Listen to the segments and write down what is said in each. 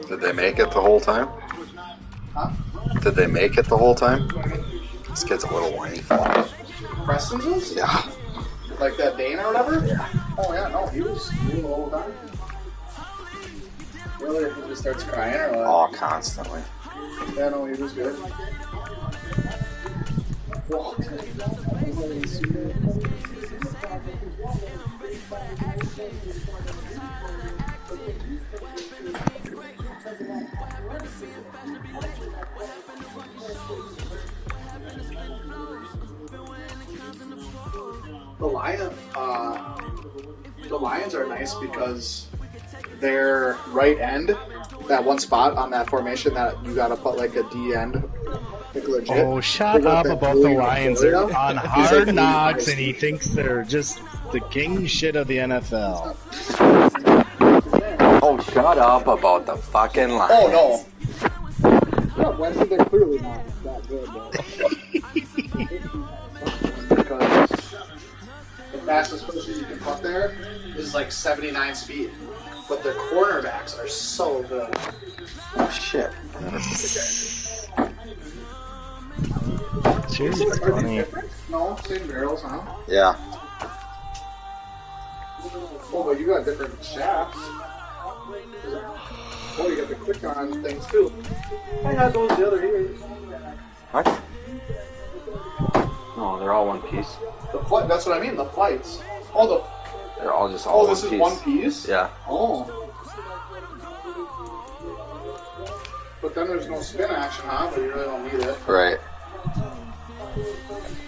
Did they make it the whole time? Huh? Did they make it the whole time? This kid's a little whiny. Preston's is? Yeah. Like that Dane or whatever? Yeah. Oh yeah, no, he was the whole time. Really, if he just starts crying or what? Oh, constantly. Yeah, no, he was good. The Lions are nice because their right end, that one spot on that formation that you gotta put like a D end, like legit. Oh, shut up about the Lions. They're on Hard Knocks, and he thinks they're just the king shit of the NFL. Oh, shut up about the fucking Lions. Oh, no. Wednesday, they're clearly not that good, though. Because the fastest person you can put there is like 79 speed. But their cornerbacks are so good. Oh, shit. Seriously, funny. No, same barrels, huh? Yeah. Oh, but you got different shafts. Oh, you got the quick on things too. I had those the other year. What? No, they're all one piece. That's what I mean, the flights. They're all just all one piece. Oh, this is one piece? Yeah. Oh. But then there's no spin action, huh? But you really don't need it. Right.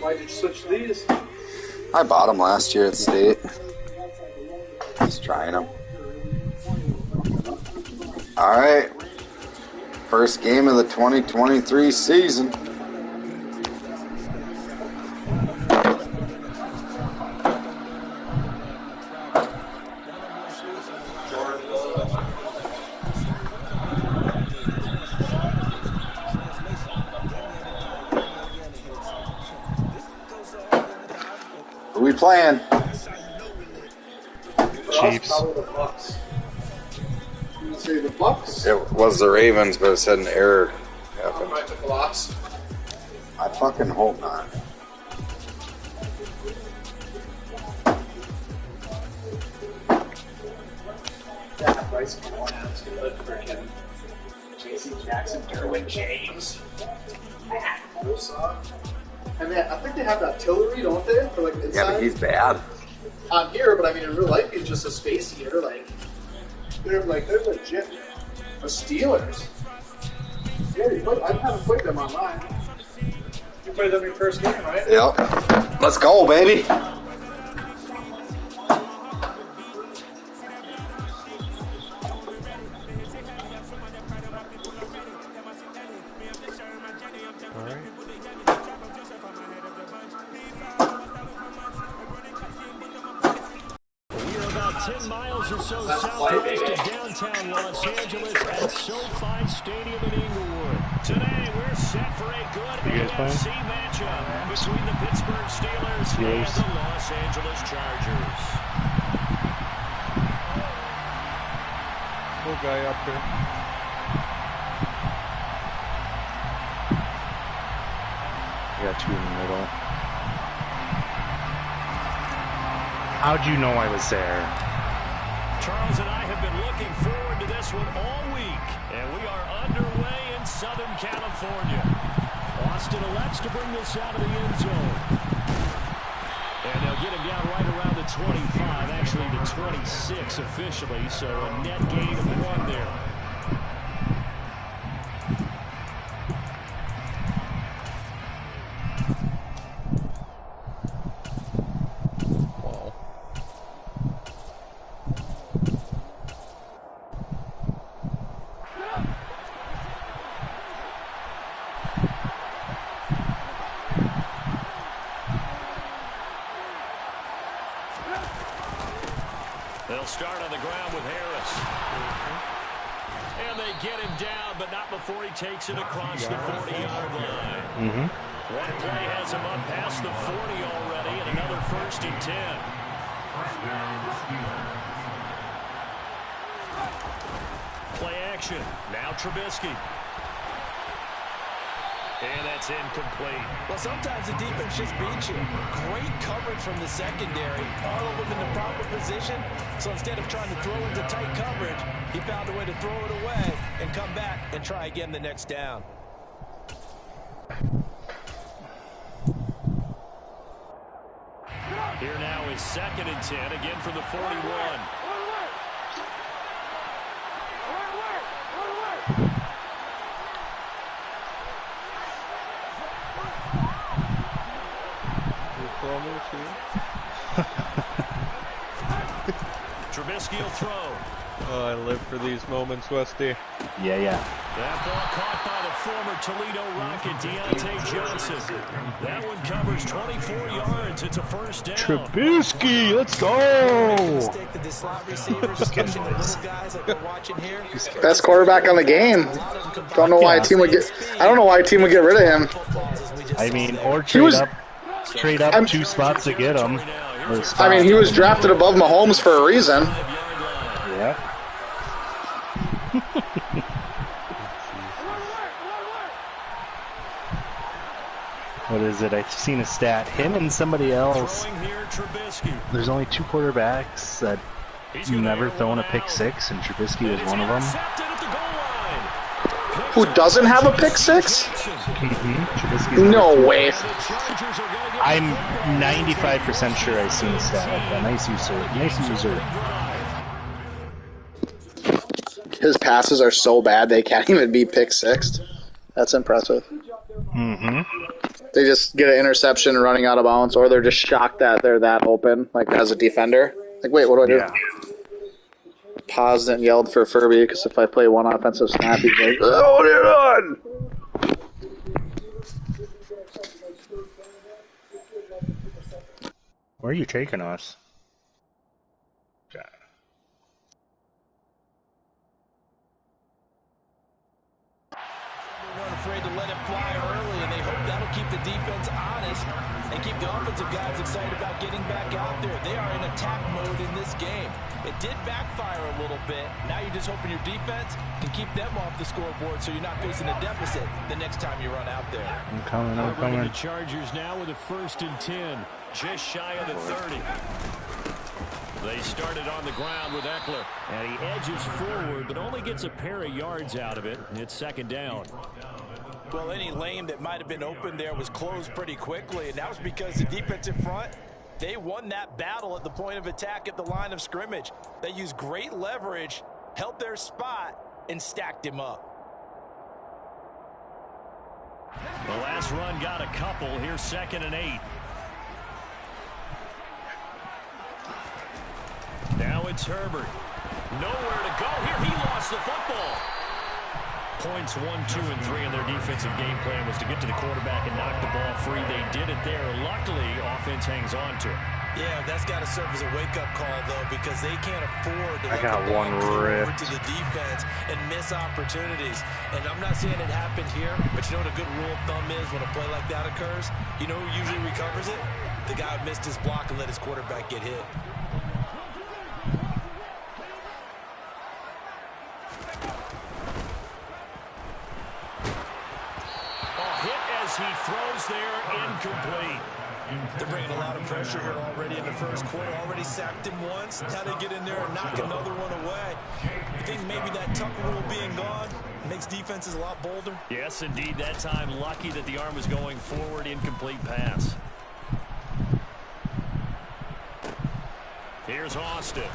Why'd you switch these? I bought them last year at State. Just trying them. Alright. First game of the 2023 season. Who we playing? Chiefs. The Bucks. You say the Bucks? It was the Ravens, but it said an error happened. I took a loss. I fucking hope not. Yeah, Bryce Callahan's good. Freaking J.C. Jackson, Derwin James. And then I think they have that Tillery, don't they? For like inside. Yeah, but he's bad. On here, but I mean in real life he's just a space eater. Like they're legit the Steelers. Yeah, I haven't played them online. You played them your first game, right? Yep. Let's go, baby. Downtown Los Angeles at SoFi Stadium in Inglewood. Today we're set for a good AFC matchup between the Pittsburgh Steelers and the Los Angeles Chargers. Little guy up there. We got two in the middle. How'd you know I was there? Charles and I have been looking forward to this one all week, and we are underway in Southern California. Austin elects to bring this out of the end zone. And they'll get him down right around the 25, actually the 26 officially, so a net gain of 1 there. They'll start on the ground with Harris. And they get him down, but not before he takes it across the 40-yard line. One play has him up past the 40 already, and another 1st and 10. Play action. Now Trubisky. And that's incomplete. Well, sometimes the defense just beats you. Great coverage from the secondary. All of them in the proper position. So instead of trying to throw into tight coverage, he found a way to throw it away and come back and try again the next down. Here now is 2nd and 10, again from the 41. Trubisky will throw. Oh, I live for these moments, Westy. Yeah. That ball caught by the former Toledo Rocket, Deontay Johnson. That one covers 24 yards. It's a first down. Trubisky, let's go! Best quarterback on the game. Don't know why a team would get. I don't know why a team would get rid of him. I mean, or trade up 2 spots to get him. I mean, he was drafted above Mahomes for a reason. Yeah. What is it? I've seen a stat. Him and somebody else. There's only 2 quarterbacks that never thrown a pick 6, and Trubisky is one of them. Who doesn't have a pick 6? Mm-hmm. No way. I'm 95% sure I've seen a stat like that. Nice user. His passes are so bad they can't even be pick 6'd. That's impressive. Mm-hmm. They just get an interception running out of bounds, or they're just shocked that they're that open, like as a defender. Like, wait, what do I do? Yeah. Paused and yelled for Furby, because if I play one offensive snap, he's like, oh, what are you doing? Where are you taking us? They weren't afraid to let it fly early, and they hope that'll keep the defense honest and keep the offensive guys excited about getting back out there. They are in attack mode in this game. It did backfire a little bit. Now you're just hoping your defense can keep them off the scoreboard so you're not facing a deficit the next time you run out there. I'm coming. The Chargers now with a 1st and 10, just shy of the 30. They started on the ground with Eckler, and he edges forward, but only gets a pair of yards out of it, and it's 2nd down. Well, any lane that might have been open there was closed pretty quickly, and that was because the defensive front, they won that battle at the point of attack at the line of scrimmage. They used great leverage, held their spot, and stacked him up. The last run got a couple. Here's 2nd and 8. Now it's Herbert. Nowhere to go. Here he lost the football. Points 1, 2, and 3 in their defensive game plan was to get to the quarterback and knock the ball free. They did it there. Luckily, offense hangs on to it. Yeah, that's got to serve as a wake-up call, though, because they can't afford to let got the ball one go over ripped. to the defense and miss opportunities. And I'm not saying it happened here, but you know what a good rule of thumb is when a play like that occurs? You know who usually recovers it? The guy who missed his block and let his quarterback get hit. He throws there, incomplete. They're bringing a lot of pressure here already in the first quarter. Already sacked him once. Now they get in there and knock another one away. I think maybe that tuck rule being gone makes defenses a lot bolder. Yes, indeed. That time, lucky that the arm was going forward. Incomplete pass. Here's Austin.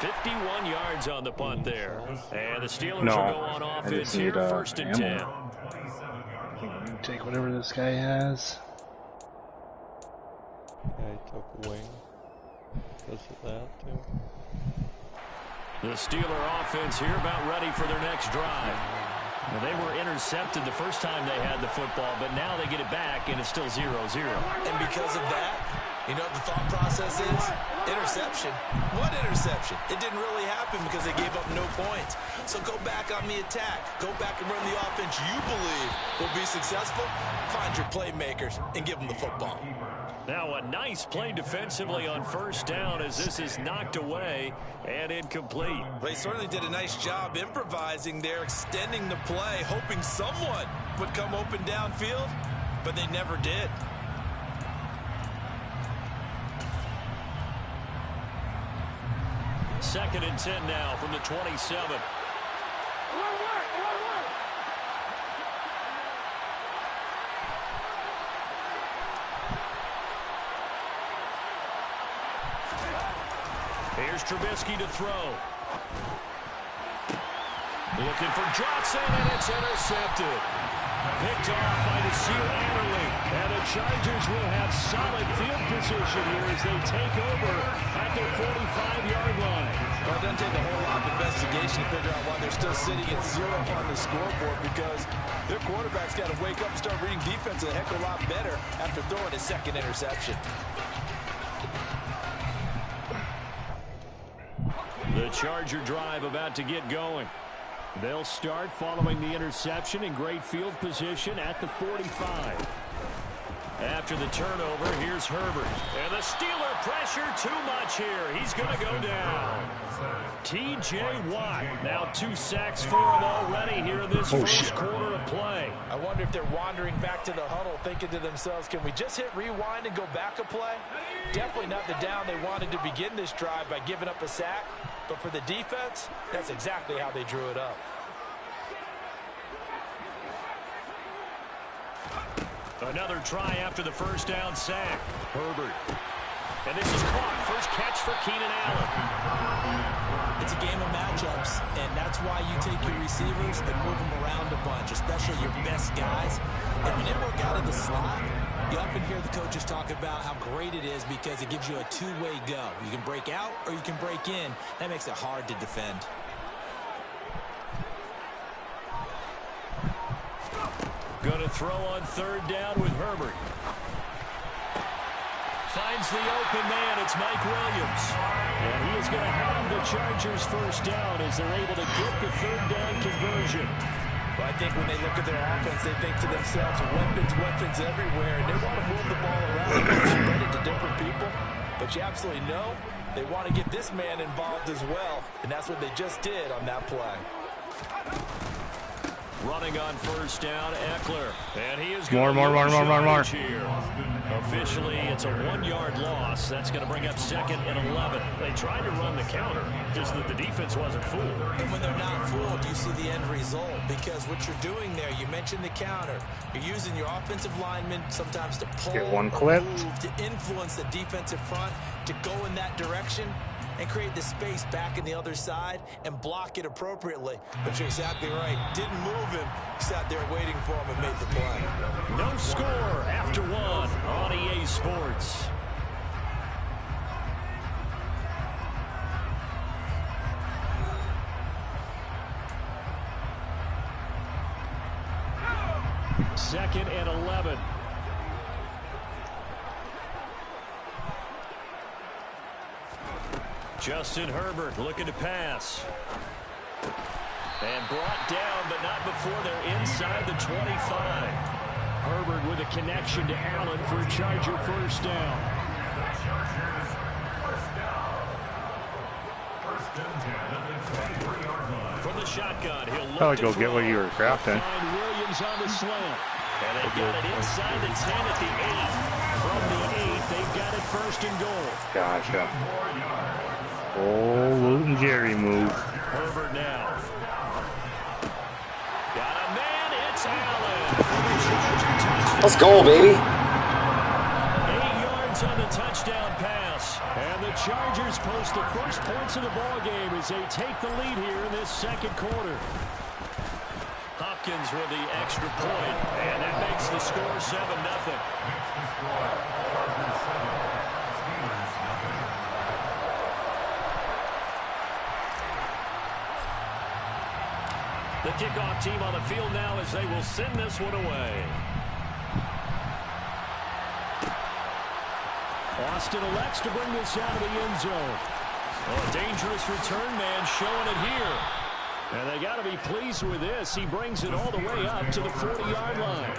51 yards on the punt there. And the Steelers will go on offense here, 1st and 10. Take whatever this guy has. Yeah, he took a wing. Does that too. The Steeler offense here about ready for their next drive. Well, they were intercepted the first time they had the football, but now they get it back, and it's still 0-0. And because of that, You know what the thought process is? Interception. What interception? It didn't really happen because they gave up no points. So go back on the attack. Go back and run the offense you believe will be successful. Find your playmakers and give them the football. Now a nice play defensively on first down as this is knocked away and incomplete. They certainly did a nice job improvising there, extending the play, hoping someone would come open downfield, but they never did. Second and 10 now from the 27. Here's Trubisky to throw. Looking for Johnson, and it's intercepted. Picked off by the Seal Adderley. And the Chargers will have solid field position here as they take over at their 45-yard line. Well, it doesn't take a whole lot of investigation to figure out why they're still sitting at 0 on the scoreboard, because their quarterback's got to wake up and start reading defense a heck of a lot better after throwing his second interception. The Charger drive about to get going. They'll start following the interception in great field position at the 45. After the turnover, here's Herbert. And the Steeler pressure too much here. He's going to go down. T.J. Watt, now 2 sacks for him already here in this first quarter of play. I wonder if they're wandering back to the huddle thinking to themselves, can we just hit rewind and go back a play? Definitely not the down they wanted to begin this drive by giving up a sack. But for the defense, that's exactly how they drew it up. Another try after the first down sack. Herbert. And this is caught. First catch for Keenan Allen. It's a game of matchups, and that's why you take your receivers and move them around a bunch, especially your best guys. And when they work out of the slot, you often hear the coaches talk about how great it is because it gives you a two-way go. You can break out or you can break in. That makes it hard to defend. Going to throw on third down with Herbert. Finds the open man. It's Mike Williams. And he is going to have the Chargers first down as they're able to get the third down conversion. But I think when they look at their offense, they think to themselves, weapons everywhere. And they want to move the ball around and spread it to different people. But you absolutely know they want to get this man involved as well. And that's what they just did on that play. Running on first down, Eckler. And he is more. Here. Officially, it's a 1-yard loss. That's going to bring up second and 11. They tried to run the counter, just that the defense wasn't fooled. And when they're not fooled, you see the end result. Because what you're doing there, you mentioned the counter. You're using your offensive linemen sometimes to pull Get one or clip. move, to influence the defensive front, to go in that direction and create the space back in the other side and block it appropriately. But you're exactly right. Didn't move him. Sat there waiting for him and made the play. No score after 1 on EA Sports. Second and 11. Justin Herbert looking to pass. And brought down, but not before they're inside the 25. Herbert with a connection to Allen for a Charger first down. From the shotgun, he'll look Probably to go throw. get what you were crafting. Find Williams on the slant. And they've got it inside the 10 at the 8. From the 8, they've got it first and goal. Gotcha. Oh, Luton Jerry move. Herbert now. Got a man, it's Allen. For the Charger touchdown. Let's go, baby. 8 yards on the touchdown pass. And the Chargers post the first points of the ball game as they take the lead here in this second quarter. Hopkins with the extra point, and that makes the score 7-0. The kickoff team on the field now as they will send this one away. Austin elects to bring this out of the end zone. Oh, a dangerous return man showing it here. And they got to be pleased with this. He brings it all the way up to the 40-yard line.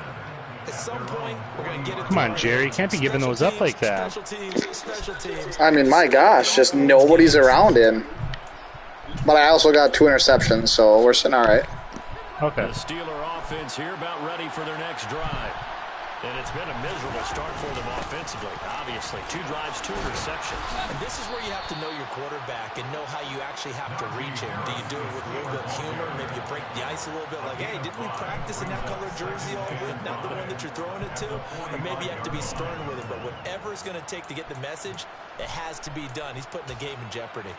At some point, we're going to get it. Come on, Jerry. You can't be giving those up like that. Special teams. I mean, my gosh, just nobody's around him. But I also got 2 interceptions, so we're sitting all right. Okay. The Steeler offense here about ready for their next drive. And it's been a miserable start for them offensively, obviously. 2 drives, 2 interceptions. And this is where you have to know your quarterback and know how you actually have to reach him. Do you do it with a little bit of humor? Maybe you break the ice a little bit like, hey, didn't we practice in that color jersey all week? Not the one that you're throwing it to? Or maybe you have to be stern with him. But whatever it's going to take to get the message, it has to be done. He's putting the game in jeopardy.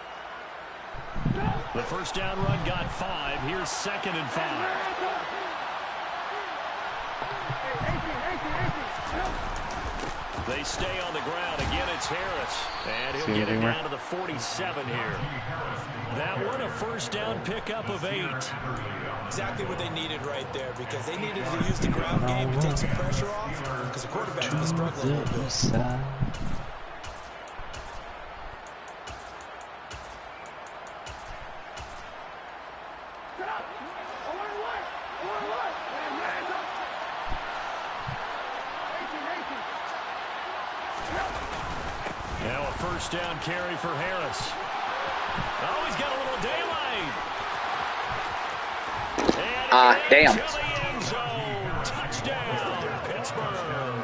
The first down run got 5. Here's 2nd and 5. They stay on the ground. Again, it's Harris. And he'll get it down to the 47 here. That one, a first down pickup of 8. Exactly what they needed right there, because they needed to use the ground game to take some pressure off, because the quarterback's been struggling a little bit. Now a first down carry for Harris. Oh, he's got a little daylight. Damn. To the end zone. Touchdown, Pittsburgh.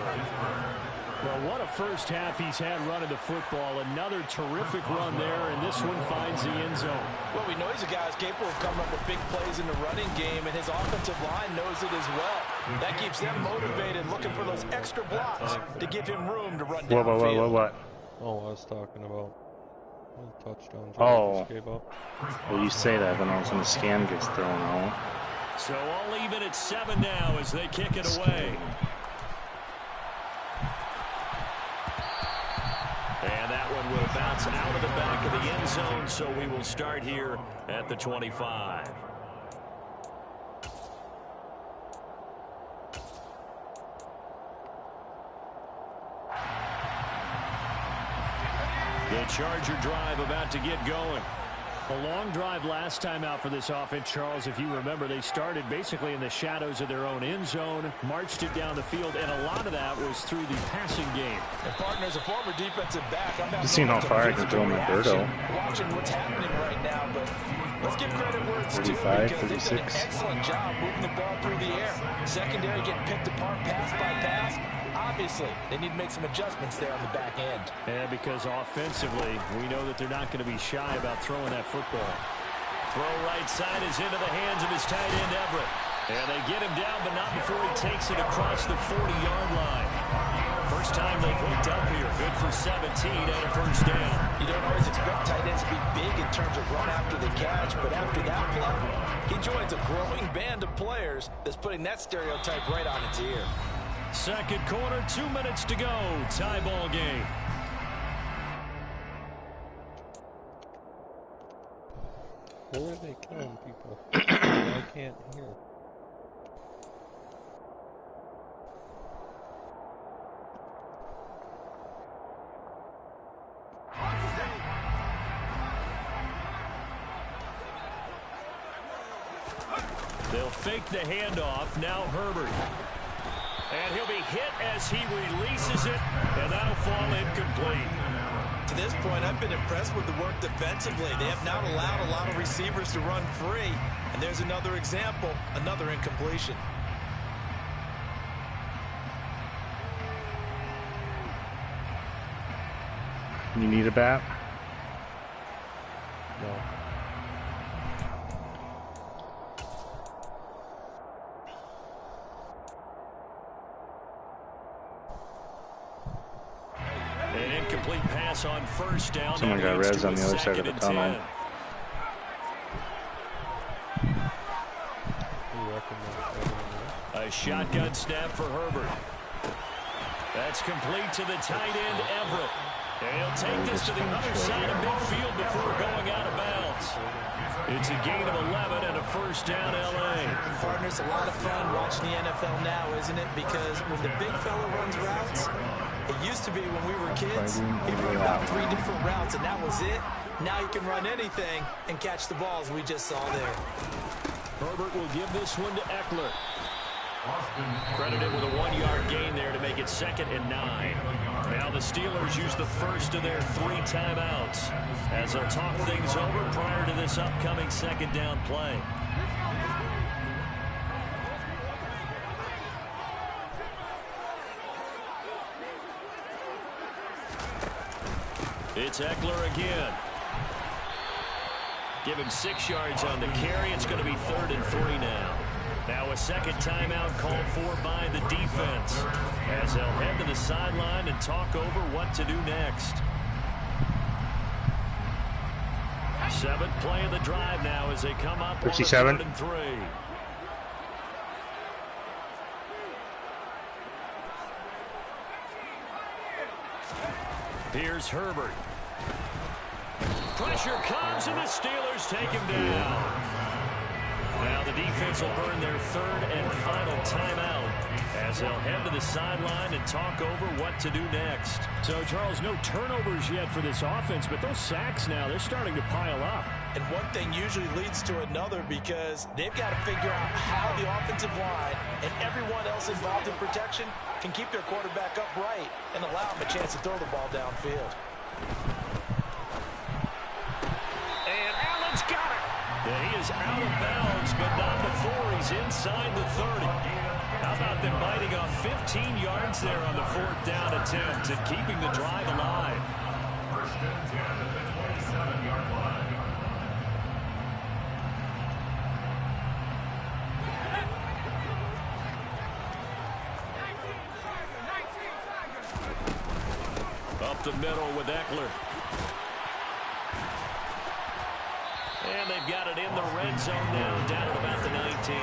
Well, what a first half he's had running the football. Another terrific run there, and this one finds the end zone. Well, we know he's a guy who's capable of coming up with big plays in the running game, and his offensive line knows it as well. That keeps them motivated, looking for those extra blocks to give him room to run downfield. What? Oh, I was talking about the touchdown. Oh. Gave up. Well, you say that, but all of a sudden the scan gets thrown out. So all even at 7 now as they kick it away. And that one will bounce out of the back of the end zone, so we will start here at the 25. The Charger drive about to get going. A long drive last time out for this offense, Charles. If you remember, they started basically in the shadows of their own end zone, marched it down the field, and a lot of that was through the passing game. And partners, a former defensive back. I'm Just seeing how far I can throw my Birdo. Watching what's happening right now, but let's give credit where it's due, 35, because they've done an 36. excellent job moving the ball through the air. Secondary getting picked apart pass by pass. Obviously, they need to make some adjustments there on the back end. Yeah, because offensively, we know that they're not going to be shy about throwing that football. Throw right side is into the hands of his tight end, Everett. And they get him down, but not before he takes it across the 40-yard line. First time they've hooked up here. Good for 17 and a first down. You don't always expect tight ends to be big in terms of run after the catch, but after that play, he joins a growing band of players that's putting that stereotype right on its ear. Second quarter, 2 minutes to go. Tie ball game. Where are they killing people? I can't hear. They'll fake the handoff. Now Herbert. And he'll be hit as he releases it, and that'll fall incomplete. To this point, I've been impressed with the work defensively. They have not allowed a lot of receivers to run free. And there's another example, another incompletion. You need a bat? No. An incomplete pass on first down. Someone got res on the other side of the tunnel. A shotgun snap for Herbert. That's complete to the tight end, Everett. And he'll take this to the other side of midfield before going out of bounds. It's a gain of 11 and a first down, L.A. Partners, a lot of fun watching the NFL now, isn't it? Because when the big fella runs routes, it used to be when we were kids. He ran about 3 different routes, and that was it. Now he can run anything and catch the balls we just saw there. Herbert will give this one to Eckler. Credited with a 1-yard gain there to make it 2nd and 9. Now the Steelers use the first of their 3 timeouts as they'll talk things over prior to this upcoming 2nd down play. It's Eckler again. Give him 6 yards on the carry. It's going to be 3rd and 3 now. Now a 2nd timeout called for by the defense as they'll head to the sideline and talk over what to do next. 7th play of the drive now as they come up 57. on 3rd and 3. Here's Herbert. Pressure comes and the Steelers take him down. Now the defense will burn their 3rd and final timeout as they'll head to the sideline and talk over what to do next. So, Charles, no turnovers yet for this offense, but those sacks now, they're starting to pile up. And one thing usually leads to another because they've got to figure out how the offensive line and everyone else involved in protection can keep their quarterback upright and allow him a chance to throw the ball downfield. And Allen's got it. Yeah, he is out of bounds, but not before he's inside the 30. How about them biting off 15 yards there on the 4th down attempt and keeping the drive alive? 1st and 10 at the 27-yard line. Up the middle with Eckler. And they've got it in the red zone now, down at about the 19.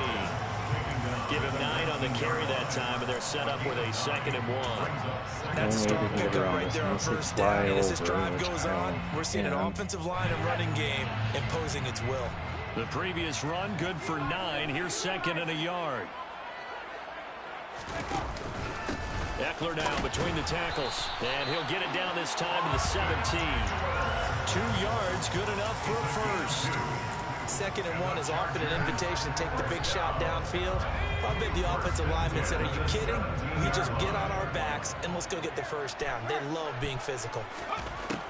Give him 9 on the carry that time, and they're set up with a 2nd and 1. That's a strong pickup right there on 1st down. And as this drive goes on, we're seeing an offensive line and running game imposing its will. The previous run, good for 9. Here's 2nd and a yard. Eckler now between the tackles, and he'll get it down this time to the 17. 2 yards, good enough for a first. 2nd and 1 is often an invitation to take the big shot downfield. I bet the offensive lineman said, are you kidding? We just get on our backs and let's go get the first down. They love being physical.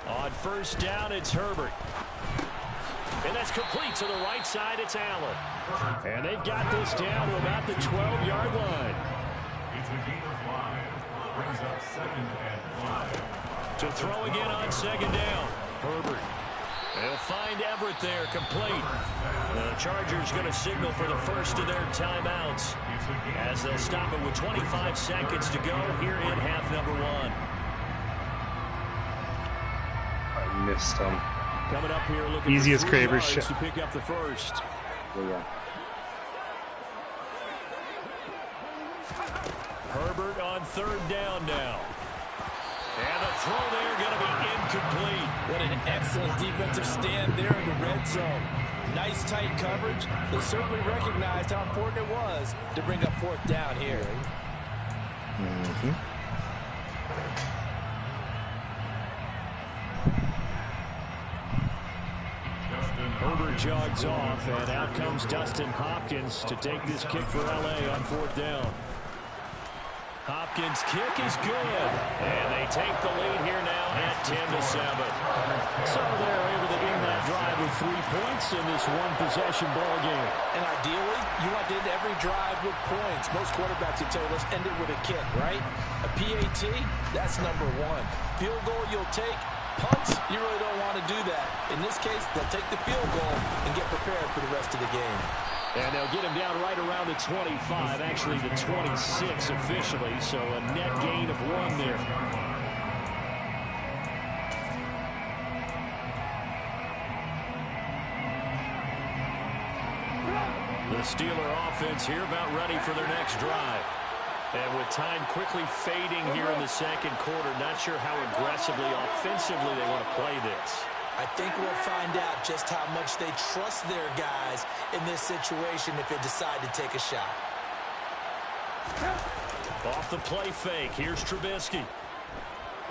On 1st down, it's Herbert. And that's complete to the right side. It's Allen. And they've got this down to about the 12-yard line. It's a gain of 5. Brings up 2nd and 5. To throw again on 2nd down. Herbert. They'll find Everett there, complete. The Chargers going to signal for the first of their timeouts as they'll stop it with 25 seconds to go here in half number 1. I missed him. Coming up here looking Easiest for 3 Cravers yards shot. to pick up the first. Yeah. Herbert on 3rd down now. And the throw there going to be incomplete. What an excellent defensive stand there in the red zone. Nice tight coverage. They certainly recognized how important it was to bring up 4th down here. Herbert jogs off, and out comes Dustin Hopkins to take this kick for L.A. on 4th down. Hopkins' kick is good, and they take the lead here now at 10-7. So they're able to end that drive with 3 points in this one-possession ball game. And ideally, you want to end every drive with points. Most quarterbacks would tell us end it with a kick, right? A PAT, that's number 1. Field goal you'll take. Punts, you really don't want to do that. In this case, they'll take the field goal and get prepared for the rest of the game. And they'll get him down right around the 25, actually the 26 officially, so a net gain of 1 there. The Steeler offense here about ready for their next drive. And with time quickly fading here in the 2nd quarter, not sure how aggressively, offensively they want to play this. I think we'll find out just how much they trust their guys in this situation if they decide to take a shot. Off the play fake, here's Trubisky.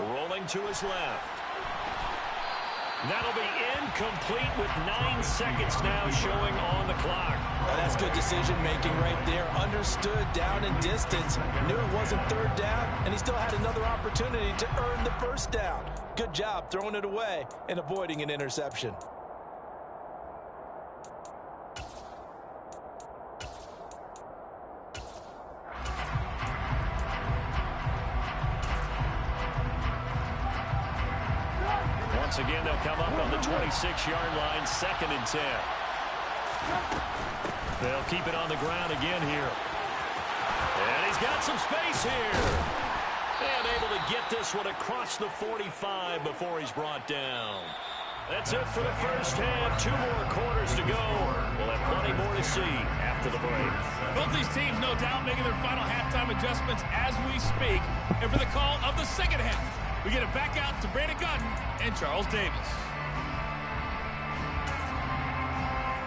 Rolling to his left. That'll be incomplete with 9 seconds now showing on the clock. Now that's good decision-making right there. Understood down and distance. Knew it wasn't third down, and he still had another opportunity to earn the first down. Good job throwing it away and avoiding an interception. Once again, they'll come up on the 26-yard line, 2nd and 10. They'll keep it on the ground again here. And he's got some space here. And able to get this one across the 45 before he's brought down. That's it for the first half. 2 more quarters to go. We'll have plenty more to see after the break. Both these teams, no doubt, making their final halftime adjustments as we speak. And for the call of the second half, we get it back out to Brandon Gaudin and Charles Davis.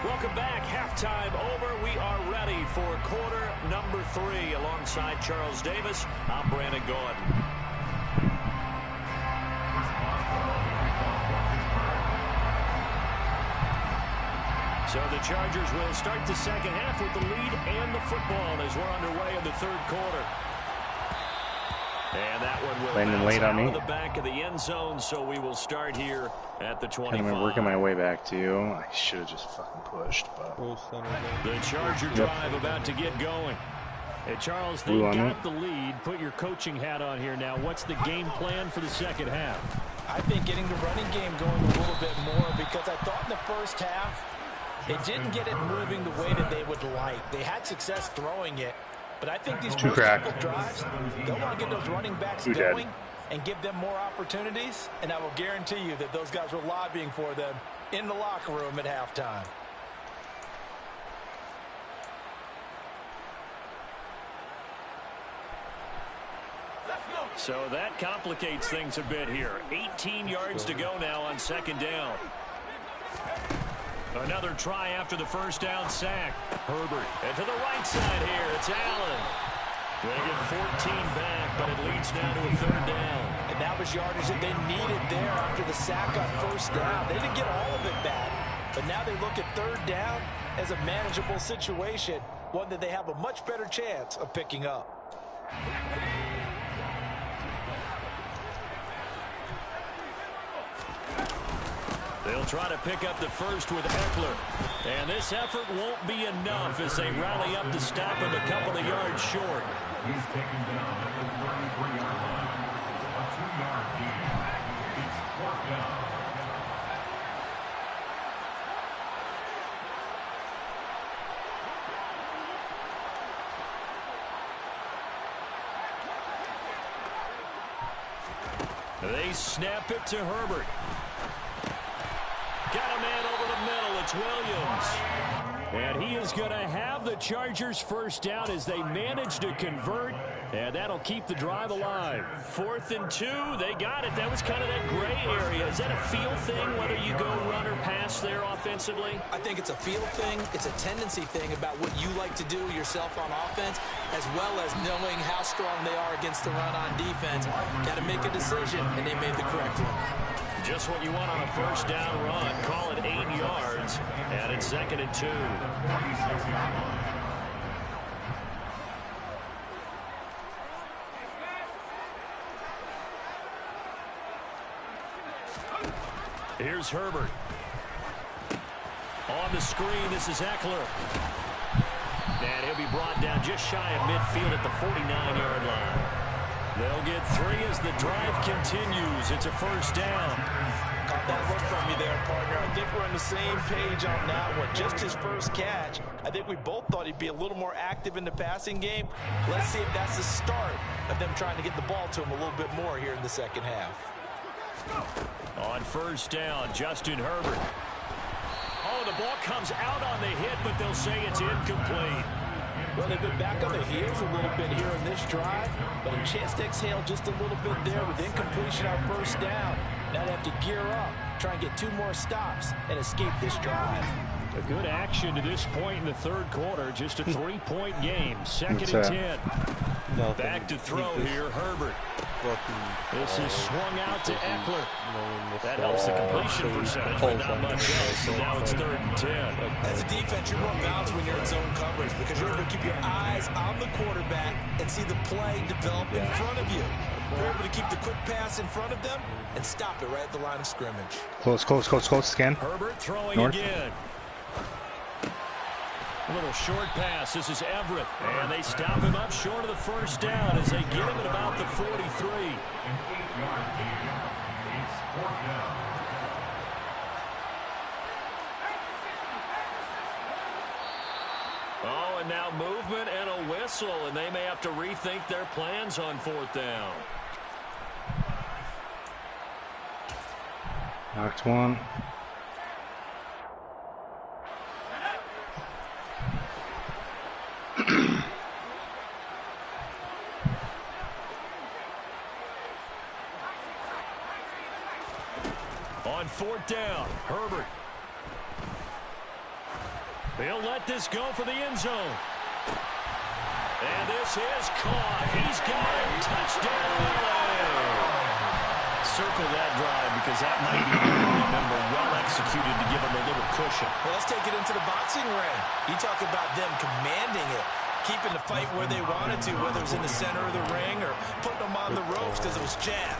Welcome back. Halftime over. We are ready for quarter number 3. Alongside Charles Davis, I'm Brandon Gaudin. So the Chargers will start the second half with the lead and the football as we're underway in the third quarter. And that one will landing bounce late on out me. of the back of the end zone, so we will start here at the 25. Kind of working my way back to you. I should have just fucking pushed, but the Charger drive about to get going. Hey, Charles, they got the lead. Put your coaching hat on here now. What's the game plan for the second half? I think getting the running game going a little bit more, because I thought in the first half they didn't get it moving the way that they would like. They had success throwing it. But I think these first couple drives, they'll want to get those running backs going and give them more opportunities. And I will guarantee you that those guys were lobbying for them in the locker room at halftime. So that complicates things a bit here. 18 yards to go now on second down. Another try after the first down sack. Herbert. And to the right side here, it's Allen. They get 14 back, but it leads now to a third down. And that was yardage that they needed there after the sack on first down. They didn't get all of it back, but now they look at third down as a manageable situation, one that they have a much better chance of picking up. They'll try to pick up the first with Eckler. And this effort won't be enough as they rally up to stop him a couple of yards short. He's taken down at the 33-yard line. A 2-yard gain. It's 4th down. They snap it to Herbert. Got a man over the middle. It's Williams. And he is going to have the Chargers first down as they manage to convert. And that'll keep the drive alive. 4th and 2. They got it. That was kind of that gray area. Is that a feel thing, whether you go run or pass there offensively? I think it's a feel thing. It's a tendency thing about what you like to do yourself on offense, as well as knowing how strong they are against the run on defense. Got to make a decision, and they made the correct one. Just what you want on a first down run. Call it 8 yards. And it's 2nd and 2. Here's Herbert. On the screen, this is Eckler. And he'll be brought down just shy of midfield at the 49-yard line. They'll get 3 as the drive continues. It's a first down. Caught that look from you there, partner. I think we're on the same page on that one. Just his first catch. I think we both thought he'd be a little more active in the passing game. Let's see if that's the start of them trying to get the ball to him a little bit more here in the second half. On first down, Justin Herbert. Oh, the ball comes out on the hit, but they'll say it's incomplete. Well, they've been back on the heels a little bit here in this drive, but a chance to exhale just a little bit there with incompletion on first down. Now they have to gear up, try and get 2 more stops and escape this drive. A good action to this point in the third quarter. Just a 3-point game. 2nd and 10. Back to throw here, Herbert. This is swung out to Eckler. That helps the completion percentage, but not much else. So now it's 3rd and 10. As a defense, you're more balanced when you're in zone coverage because you're able to keep your eyes on the quarterback and see the play develop in front of you. You're able to keep the quick pass in front of them and stop it right at the line of scrimmage. Close. Scan. Herbert throwing North. again. A little short pass. This is Everett. And they stop him up short of the first down as they get him at about the 43. An 8-yard gain. It's 4th down. Oh, and now movement and a whistle, and they may have to rethink their plans on 4th down. Knocked one. On 4th down, Herbert. They'll let this go for the end zone. And this is caught. He's got it. Touchdown. Circle that drive because that might be remember well executed to give him a little cushion. Well, let's take it into the boxing ring. You talk about them commanding it, keeping the fight where they wanted to, whether it was in the center of the ring or putting them on the ropes because it was jab.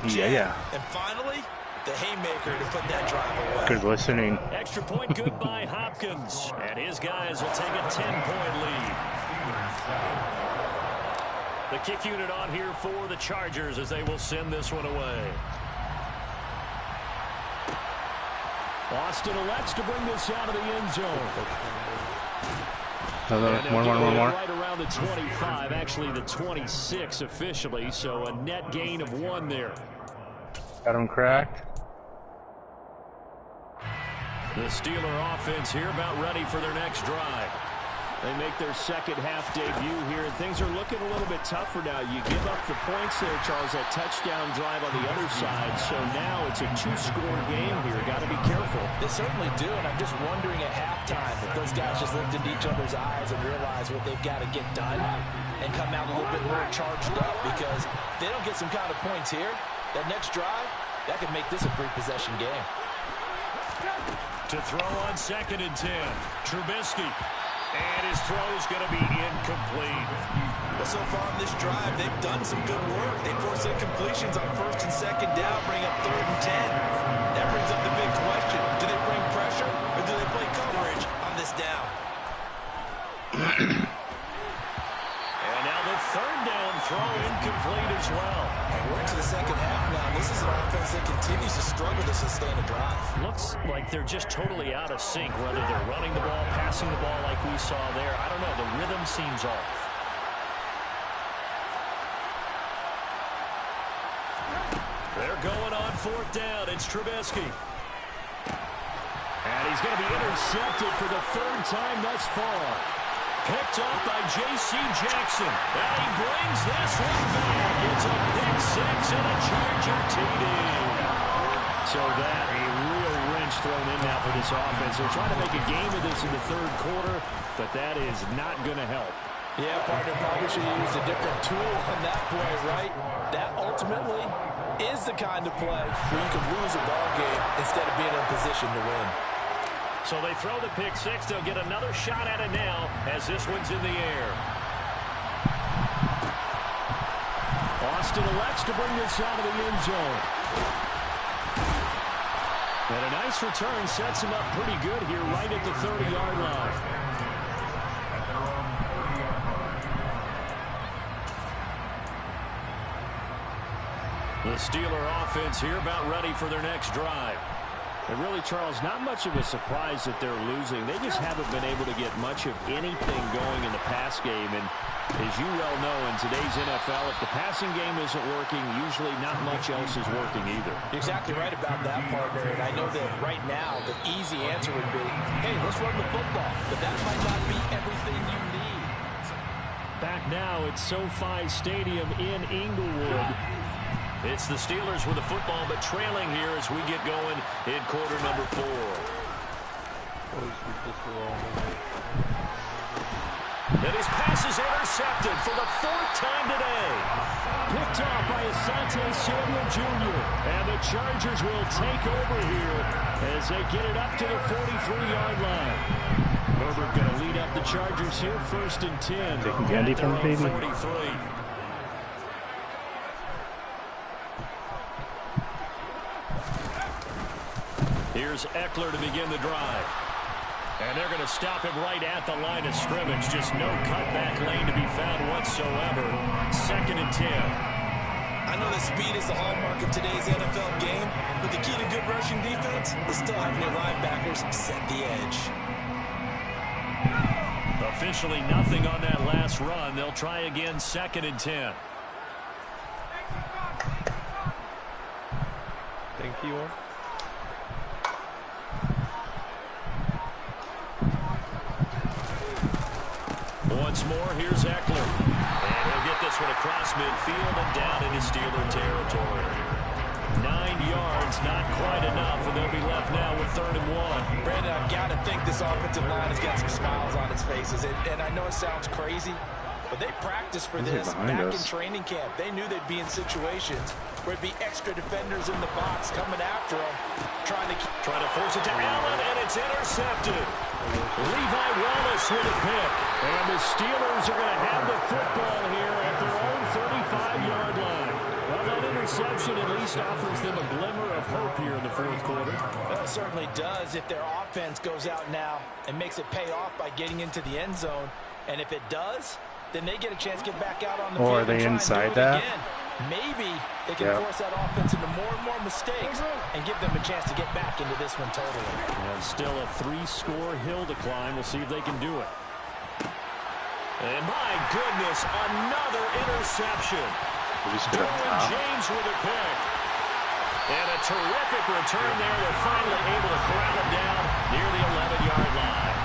Yeah. And finally, the haymaker to put that drive away. Good listening. Extra point good by Hopkins. And his guys will take a 10-point lead. The kick unit on here for the Chargers as they will send this one away. Austin elects to bring this out of the end zone. One more. Right around the 25, actually the 26 officially, so a net gain of 1 there. Got him cracked. The Steeler offense here about ready for their next drive. They make their second half debut here, and things are looking a little bit tougher now. You give up the points there, Charles, that touchdown drive on the other side, so now it's a 2-score game here. Got to be careful. They certainly do, and I'm just wondering at halftime if those guys just looked into each other's eyes and realize what they've got to get done and come out a little bit more charged up, because if they don't get some kind of points here, that next drive, that could make this a 3-possession game. To throw on 2nd and 10, Trubisky. And his throw is going to be incomplete. Well, so far on this drive, they've done some good work. They forced incompletions on 1st and 2nd down, bring up 3rd and 10. That brings up the big question. Do they bring pressure, or do they play coverage on this down? And now the 3rd down throw incomplete as well. And we're into the second half now. This is an offense that continues to struggle to sustain a drive. Looks like they're just totally out of sync, whether they're running the ball, passing the ball like we saw there. I don't know. The rhythm seems off. They're going on 4th down. It's Trubisky. And he's going to be intercepted for the 3rd time thus far. Picked up by J.C. Jackson. And he brings this one back. It's a pick 6 and a Charger TD. So that a real wrench thrown in now for this offense. They're trying to make a game of this in the 3rd quarter, but that is not going to help. Yeah, partner, probably should have used a different tool on that play, right? That ultimately is the kind of play where you can lose a ball game instead of being in a position to win. So they throw the pick 6. They'll get another shot at it now as this one's in the air. Austin elects to bring this out of the end zone. And a nice return sets him up pretty good here right at the 30-yard line. The Steeler offense here about ready for their next drive. And really, Charles, not much of a surprise that they're losing. They just haven't been able to get much of anything going in the pass game. And as you well know, in today's NFL, if the passing game isn't working, usually not much else is working either. You're exactly right about that, partner. And I know that right now, the easy answer would be, hey, let's run the football. But that might not be everything you need. Back now at SoFi Stadium in Inglewood. It's the Steelers with the football, but trailing here as we get going in quarter number 4. And his pass is intercepted for the 4th time today. picked off by Asante Samuel Jr. And the Chargers will take over here as they get it up to the 43-yard line. Herbert going to lead up the Chargers here, 1st and 10. Taking candy from the baby. 43. Here's Eckler to begin the drive. And they're going to stop him right at the line of scrimmage. Just no cutback lane to be found whatsoever. 2nd and 10. I know that speed is the hallmark of today's NFL game, but the key to good rushing defense is still having your linebackers set the edge. Officially nothing on that last run. They'll try again, 2nd and 10. Thank you. Once more, here's Eckler. And he'll get this one across midfield and down into Steeler territory. 9 yards, not quite enough, and they'll be left now with 3rd and 1. Brandon, I've got to think this offensive line has got some smiles on its faces. And I know it sounds crazy, but they practiced for this back in training camp. They knew they'd be in situations where it'd be extra defenders in the box coming after them, trying to force it to Allen, and it's intercepted. Levi Wallace with a pick. And the Steelers are going to have the football here at their own 35-yard line. Well, that interception at least offers them a glimmer of hope here in the 4th quarter. Well, it certainly does if their offense goes out now and makes it pay off by getting into the end zone. And if it does, then they get a chance to get back out on the field. Or are they inside that? Again. Maybe they can force that offense into more and more mistakes and give them a chance to get back into this one totally. And still a 3-score hill to climb. We'll see if they can do it. And my goodness, another interception. Derwin James with a pick. And a terrific return there. They're finally able to corral him down near the 11-yard line.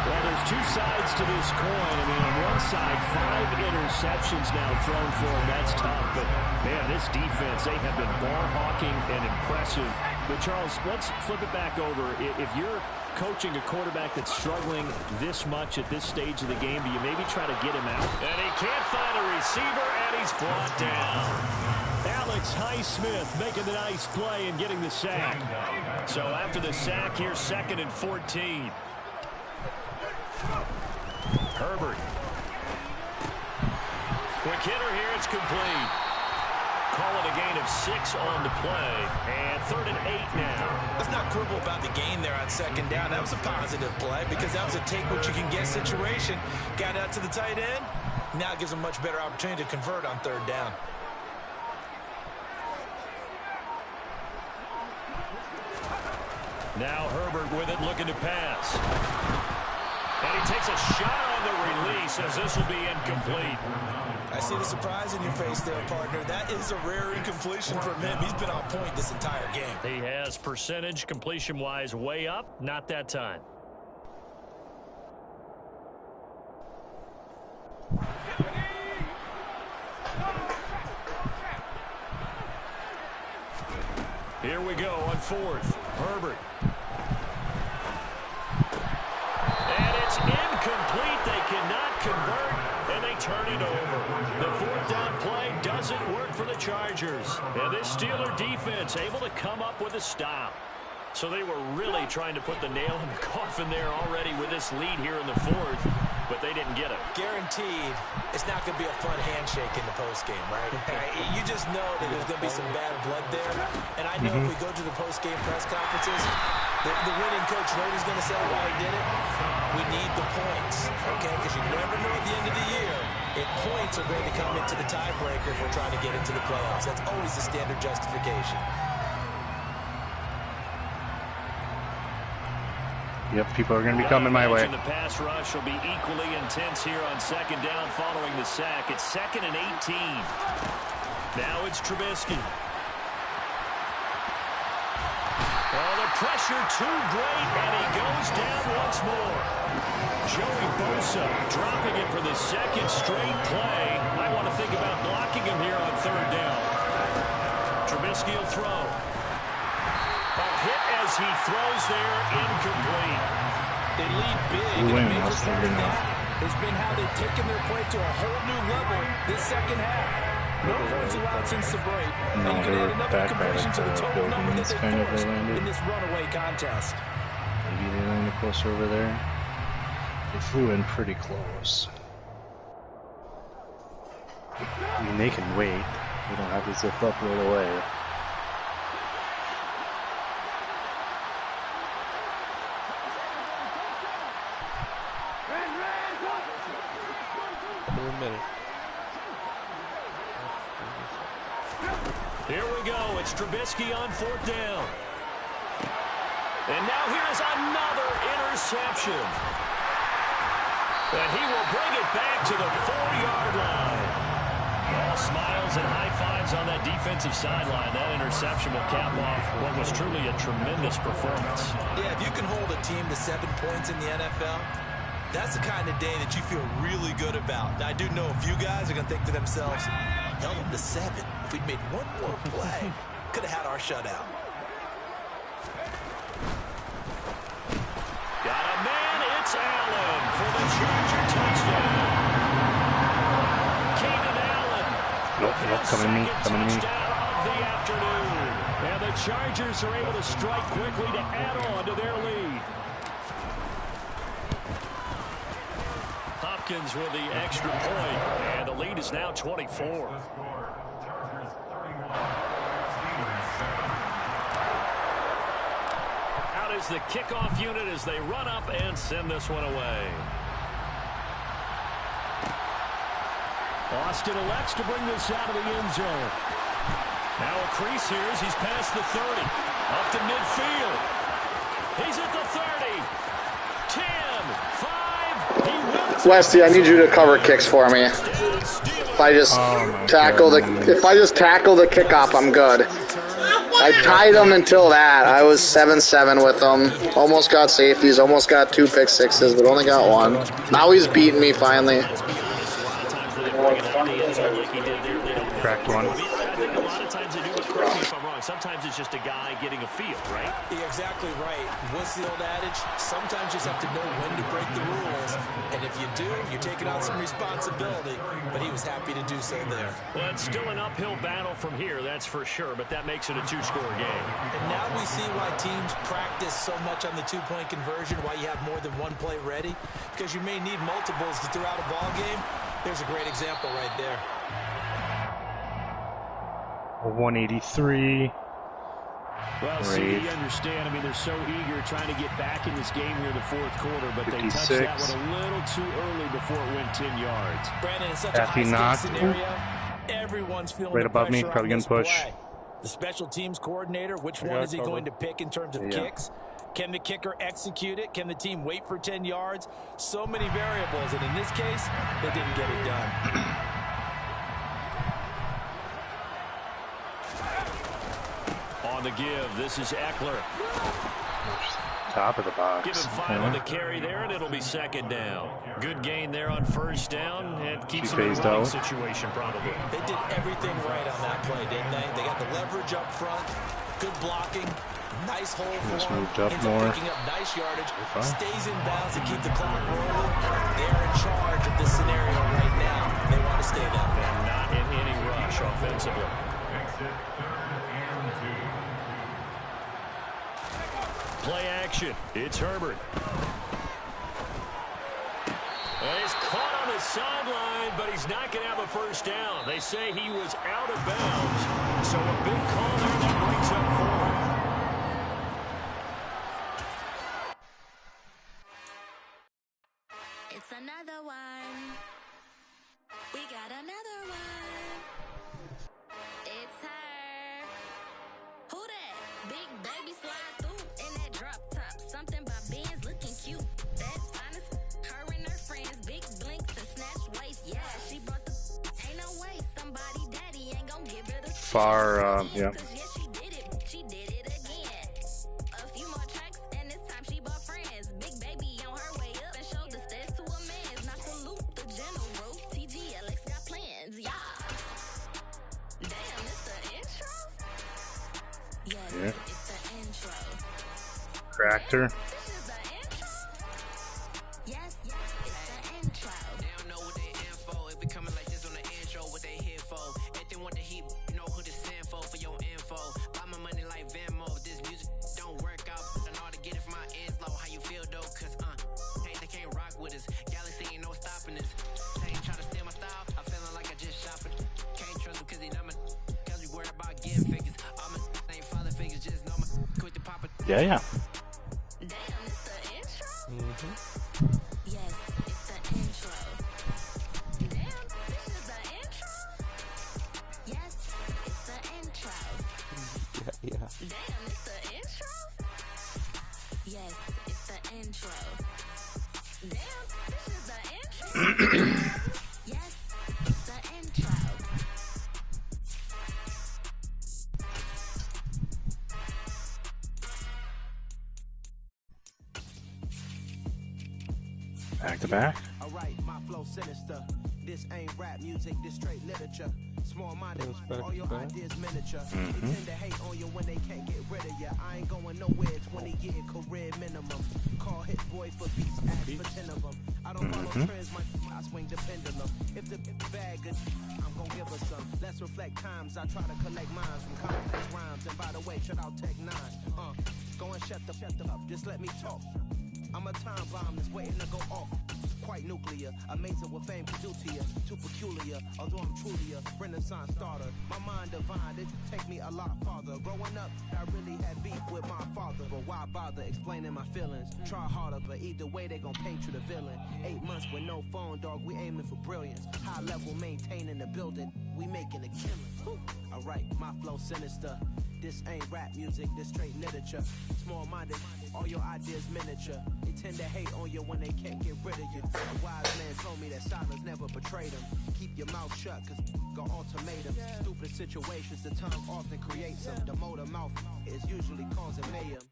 Well, there's 2 sides to this coin. I mean, on one side, 5 interceptions now thrown for him. That's tough. But, man, this defense, they have been ball-hawking and impressive. But, Charles, let's flip it back over. If you're coaching a quarterback that's struggling this much at this stage of the game, do you maybe try to get him out? And he can't find a receiver, and he's brought down. Alex Highsmith making the nice play and getting the sack. So after the sack, here's 2nd and 14. Herbert. Quick hitter here, it's complete. Call it a gain of 6 on the play, and 3rd and 8 now. Let's not quibble about the gain there on 2nd down. That was a positive play because that was a take-what-you-can-get situation. Got out to the tight end. Now it gives them a much better opportunity to convert on 3rd down. Now Herbert with it, looking to pass. And he takes a shot on the release as this will be incomplete. I see the surprise in your face there, partner. That is a rare incompletion from him. He's been on point this entire game. He has percentage completion-wise way up. Not that time. Here we go on 4th. Herbert. And it's incomplete. They cannot convert, and they turn it over. The 4th down play doesn't work for the Chargers. And this Steeler defense able to come up with a stop. So they were really trying to put the nail in the coffin there already with this lead here in the 4th, but they didn't get it. Guaranteed, it's not going to be a fun handshake in the postgame, right? You just know that there's going to be some bad blood there. And I know if we go to the postgame press conferences, the winning coach knows he's going to say why he did it. We need the points, okay? Because you never know at the end of the year if points are going to come into the tiebreaker if we're trying to get into the playoffs. That's always the standard justification. Yep, people are going to be coming my way. The pass rush will be equally intense here on 2nd down following the sack. It's 2nd and 18. Now it's Trubisky. Oh, the pressure too great, and he goes down once more. Joey Bosa dropping it for the 2nd straight play. Might want to think about blocking him here on 3rd down. Trubisky will throw. A hit as he throws there, incomplete. They lead big, and a major part of that has been how they've taken their play to a whole new level this 2nd half. No points allowed since the break. No, And you they can were add another back by conversion to the like the total number that buildings they kind of they forced landed. in this runaway contest. Maybe they landed closer over there. They flew in pretty close. I mean, they can wait. They don't have to zip up right away. Here we go. It's Trubisky on 4th down. And now here's another interception. And he will bring it back to the 4-yard line. All smiles and high fives on that defensive sideline. That interception will cap off what was truly a tremendous performance. Yeah, if you can hold a team to 7 points in the NFL, that's the kind of day that you feel really good about. Now, I do know a few guys are going to think to themselves, held them to 7. If we'd made one more play, could have had our shutout. Got a man, it's Allen for the Charger touchdown. Keenan Allen. Nope, coming to me, coming to me. Of the afternoon. And the Chargers are able to strike quickly to add on to their lead. Hopkins with the extra point, and the lead is now 24. Out is the kickoff unit as they run up and send this one away. Austin elects to bring this out of the end zone. Now a crease here as he's past the 30. Up to midfield. He's at the 30. 10, 5. He wins. Westy, I need you to cover kicks for me. If I just tackle the kickoff, I'm good. I tied them until that. I was 7-7 with them. Almost got safeties, almost got 2 pick sixes, but only got 1. Now he's beating me finally. Cracked one. Sometimes it's just a guy getting a feel, right? You're exactly right. What's the old adage? Sometimes you just have to know when to break the rules. And if you do, you're taking on some responsibility. But he was happy to do so there. Well, it's still an uphill battle from here, that's for sure. But that makes it a 2-score game. And now we see why teams practice so much on the 2-point conversion, why you have more than one play ready. Because you may need multiples throughout a ball game. There's a great example right there. 183. Well, see, you understand. I mean, they're so eager trying to get back in this game here in the 4th quarter, but 56. they touched that one a little too early before it went 10 yards. Brandon, in such a high-stakes scenario, everyone's feeling right the above me, pressure probably on gonna this push. play. The special teams coordinator, which one is he going to pick in terms of kicks? Can the kicker execute it? Can the team wait for 10 yards? So many variables, and in this case, they didn't get it done. On the give, this is Eckler. Top of the box. Give him 5 on the carry there, and it'll be 2nd down. Good gain there on 1st down, and keeps him in a running situation probably. They did everything right on that play, didn't they? They got the leverage up front, good blocking, nice hole for him, moved up ends more. up picking up nice yardage, stays in bounds to keep the clock rolling. They're in charge of this scenario right now. They want to stay that way. And not in any rush offensively. Play action. It's Herbert. And he's caught on the sideline, but he's not going to have a 1st down. They say he was out of bounds. So a big call there that brings up 4. It's another one. We got another one. It's her. Who that? Big baby slide through in that drop top. Something by Benz looking cute. That's honest. Her and her friends, big blinks and snatch waist. Yeah, she brought the. Ain't no way somebody daddy ain't gonna give it a. Far, yeah. She did it again. A few more tracks and this time she bought friends. Big baby on her way up and showed the stairs to a man's. Now salute the general. TGLX got plans, yeah. Damn, it's the intro? Yes, it's the intro. Cracked her. This is the intro? Yes, it's the intro. They don't know what they in for. If we coming like this on the intro, what they here for. If they Yeah, yeah. Damn, it's the intro? Mm-hmm. Yes, it's the intro. Damn, this is the intro? Yes, it's the intro. Yeah. Damn, it's the intro? Yes, it's the intro. Damn, this is the intro? Yes, it's the intro. Back to back. Alright, my flow sinister. This ain't rap music, this straight literature. Small-minded, Goes back all to your back. ideas miniature. They tend to hate on you when they can't get rid of you. I ain't going nowhere, 20-year career minimum. Call hit boy for beats, ask for 10 of them. I don't follow trends, I swing the pendulum. If the bag good, I'm gonna give her some. Let's reflect times, I try to collect minds from complex rhymes. And by the way, shut out Tech 9. Go and shut the up, just let me talk. I'm a time bomb that's waiting to go off. Quite nuclear, amazing what fame can do to you. Too peculiar, although I'm truly a renaissance starter. My mind divine, it take me a lot farther. Growing up, I really had beef with my father. But why bother explaining my feelings? Try harder, but either way they gon' paint you the villain. 8 months with no phone, dog, we aiming for brilliance. High level maintaining the building, we making a killing. Alright, my flow sinister. This ain't rap music, this straight literature. Small-minded, all your ideas miniature. They tend to hate on you when they can't get rid of you. A wise man told me that silence never betrayed him. Keep your mouth shut, cause got ultimatums. Stupid situations, the tongue often creates them. The motor mouth is usually causing mayhem.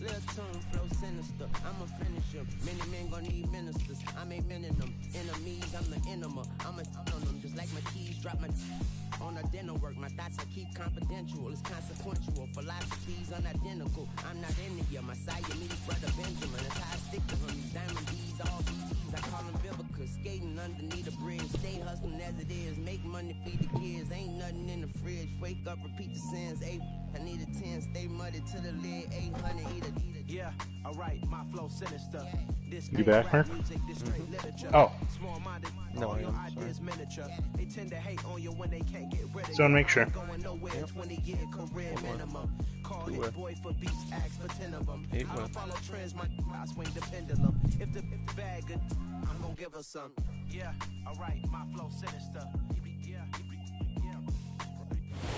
Little tune, flow sinister, I'm a finisher. Many men gon' need ministers, I make men in them. Enemies, I'm the enema. I'm a on them, just like my keys, drop my on a dinner work. My thoughts I keep confidential, it's consequential. Philosophies unidentical, I'm not into you. My Siamese brother Benjamin, that's how I stick to him. These diamond D's, all these, I call them Vivica. Skating underneath the bridge, stay hustling as it is. Make money, feed the kids, ain't nothing in the fridge. Wake up, repeat the sins, I need a 10, stay muddy to the lid, 800, eat a. Yeah, alright, my flow sinister. This You back, Mark? Oh. No, I am. Ideas miniature. They tend to hate on you when they can't get rid of So make sure. Going nowhere, 20-year career minimum. Call hit boy for beats, ask for 10 of them. I don't follow trends, I swing the pendulum. If the bag good, I'm gonna give her some. Yeah, alright, my flow sinister.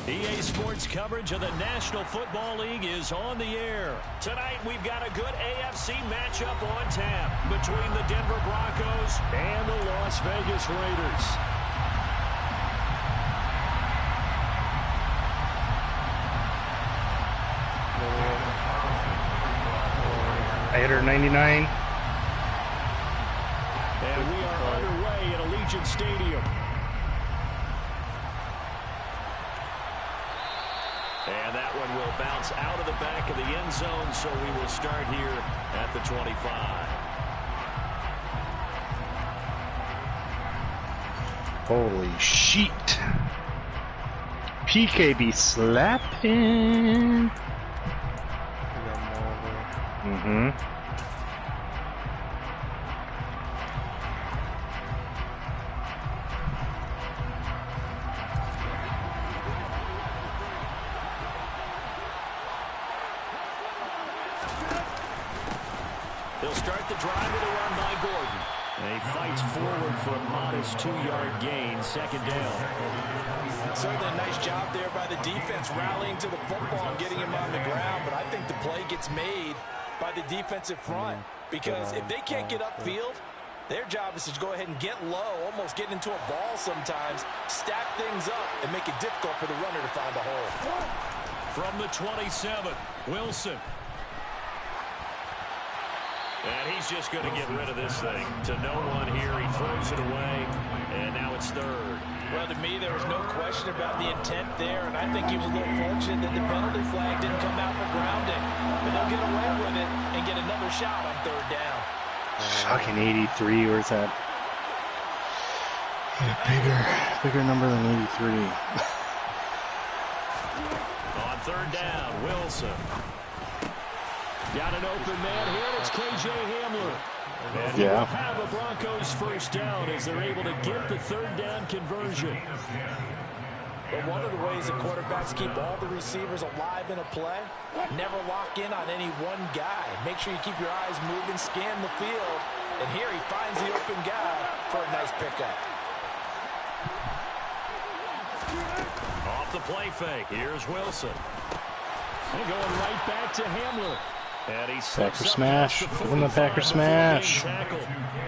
EA Sports coverage of the National Football League is on the air. Tonight, we've got a good AFC matchup on tap between the Denver Broncos and the Las Vegas Raiders. I hit her 99. And we are underway at Allegiant Stadium. And that one will bounce out of the back of the end zone, so we will start here at the 25. Holy shit. PK slapping. Mm-hmm. They'll start the drive with a run by Gordon. And he fights forward for a modest 2-yard gain, second down. Certainly a nice job there by the defense rallying to the football and getting him on the ground, but I think the play gets made by the defensive front because if they can't get upfield, their job is to go ahead and get low, almost get into a ball sometimes, stack things up, and make it difficult for the runner to find a hole. From the 27, Wilson. And he's just going to get rid of this thing. To no one here, he throws it away, and now it's third. Well, to me, there was no question about the intent there, and I think he was a little fortunate that the penalty flag didn't come out for grounding. But they'll get away with it and get another shot on third down. Fucking 83, where's that? A bigger number than 83. On third down, Wilson. Got an open man here, it's KJ Hamler. And he will have a Broncos first down as they're able to get the third down conversion. But one of the ways that quarterbacks keep all the receivers alive in a play, never lock in on any one guy. Make sure you keep your eyes moving, scan the field. And here he finds the open guy for a nice pickup. Off the play fake. Here's Wilson. And going right back to Hamler. And he Packer smash. Give him the Packer smash.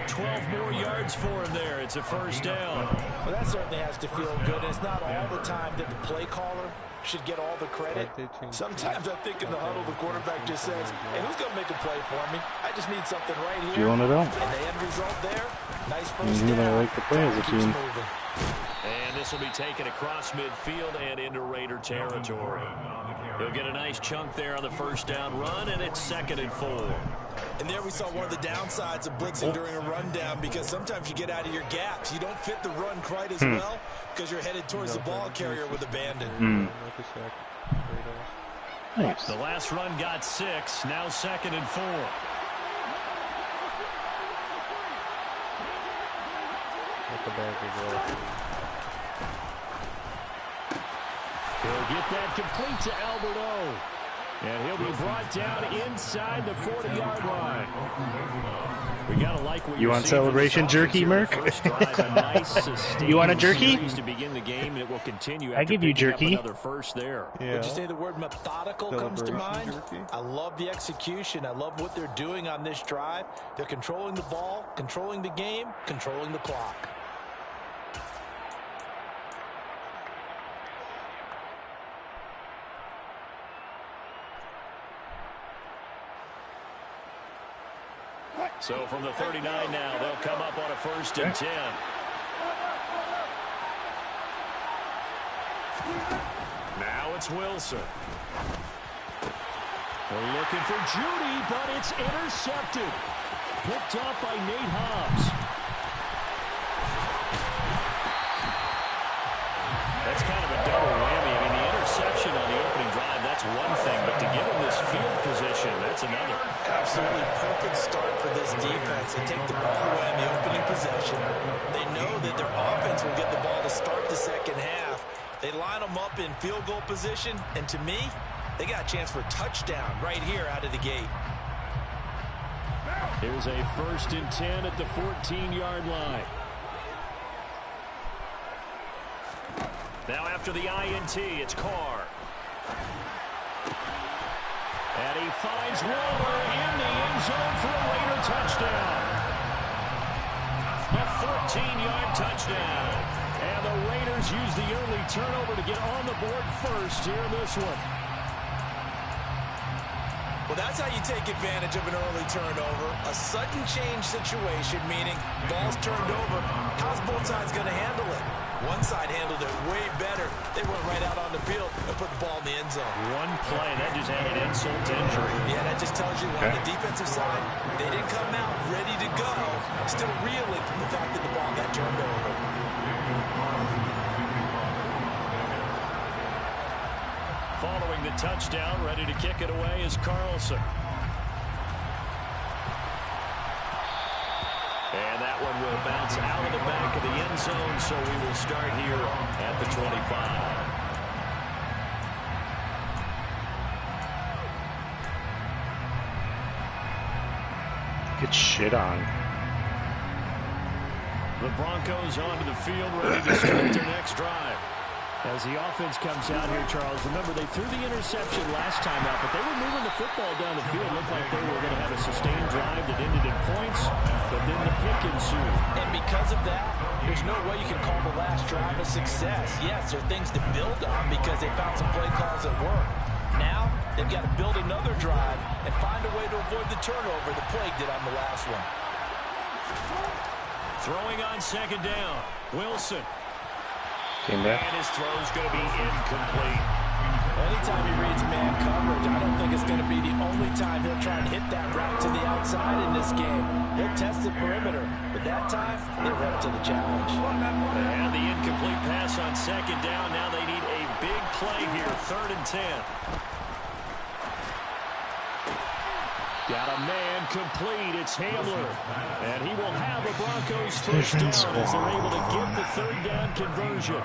12 more yards for him there. It's a first down. Well, that certainly has to feel good. It's not all the time that the play caller should get all the credit. Sometimes I think in the huddle, the quarterback just says, hey, who's going to make a play for me? I just need something right here. Feeling it out. And the end result there, nice first They down. like to play as a team. And this will be taken across midfield and into Raider territory. He'll get a nice chunk there on the first down run, and it's 2nd and 4. And there we saw one of the downsides of blitzing during a rundown, because sometimes you get out of your gaps. You don't fit the run quite as well because you're headed towards the ball carrier with abandon. Nice. The last run got 6, now 2nd and 4. Let the bag go. He'll get that complete to Alberto. And he'll be brought down inside the 40-yard line. We gotta like what you want celebration jerky, Merc? You want a jerky? To begin the game, and it will continue. I give you jerky. Another first there. Yeah. Would you say the word methodical comes to mind? Jerky? I love the execution. I love what they're doing on this drive. They're controlling the ball, controlling the game, controlling the clock. So from the 39 now, they'll come up on a 1st and 10. Now it's Wilson. They're looking for Judy, but it's intercepted. Picked up by Nate Hobbs. That's kind of a double whammy. I mean, the interception on the opening drive, that's one thing, but to give him this field position, that's another. Absolutely perfect start for this defense. They take the ball away in the opening possession. They know that their offense will get the ball to start the second half. They line them up in field goal position, and to me, they got a chance for a touchdown right here out of the gate. Here's a 1st and 10 at the 14-yard line. Now after the INT, it's Carr. And he finds Waller in the end zone for a Raider touchdown. A 14-yard touchdown. And the Raiders use the early turnover to get on the board first here in this one. Well, that's how you take advantage of an early turnover. A sudden change situation, meaning ball's turned over. How's both sides going to handle it? One side handled it way better. They went right out on the field and put the ball in the end zone. One play, that just added insult to injury. Yeah, that just tells you on the defensive side, they didn't come out ready to go. Still reeling from the fact that the ball got turned over. Following the touchdown, ready to kick it away is Carlson. And that one will bounce out of the back of the end zone, so we will start here at the 25. Get shit on. The Broncos onto the field, ready to start their next drive. As the offense comes out here, Charles, remember they threw the interception last time out, but they were moving the football down the field. Looked like they were going to have a sustained drive that ended in points, but then the pick ensued. And because of that, there's no way you can call the last drive a success. Yes, there are things to build on because they found some play calls that work. Now, they've got to build another drive and find a way to avoid the turnover the plague did on the last one. Throwing on 2nd down, Wilson. Came back. And his throw's going to be incomplete. Anytime he reads man coverage, I don't think it's going to be the only time he'll try and hit that route to the outside in this game. He'll test the perimeter, but that time, they were up to the challenge. And the incomplete pass on 2nd down. Now they need a big play here, 3rd and 10. Got a man complete. It's Hamler. And he will have a Broncos first down as they're able to get the 3rd down conversion.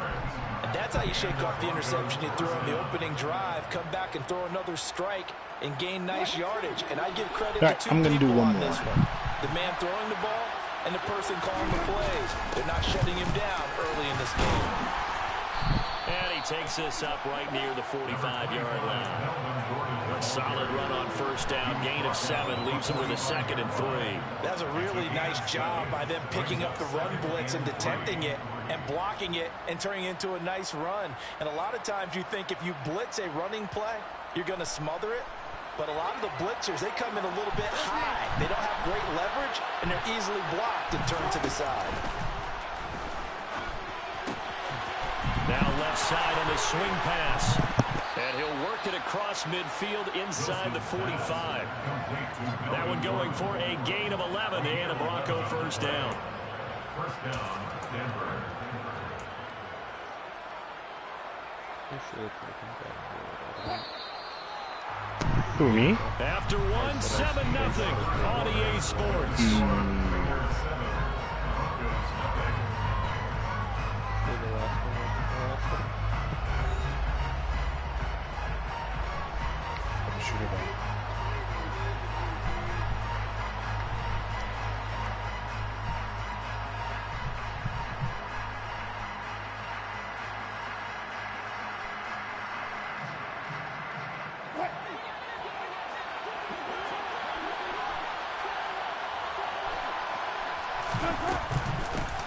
That's how you shake off the interception you threw on the opening drive, come back and throw another strike and gain nice yardage. And I give credit to two people on this one. The man throwing the ball and the person calling the plays. They're not shutting him down early in this game. And he takes this up right near the 45-yard line. A solid run on first down. Gain of 7 leaves him with a 2nd and 3. That's a really nice job by them picking up the run blitz and detecting it and blocking it and turning it into a nice run. And a lot of times you think if you blitz a running play, you're going to smother it. But a lot of the blitzers, they come in a little bit high. They don't have great leverage, and they're easily blocked and turned to the side. Now left side on the swing pass. And he'll work it across midfield inside the 45. That one going for a gain of 11 and a Bronco first down. First down, Denver. Who, me? After one, 7-0 on EA Sports.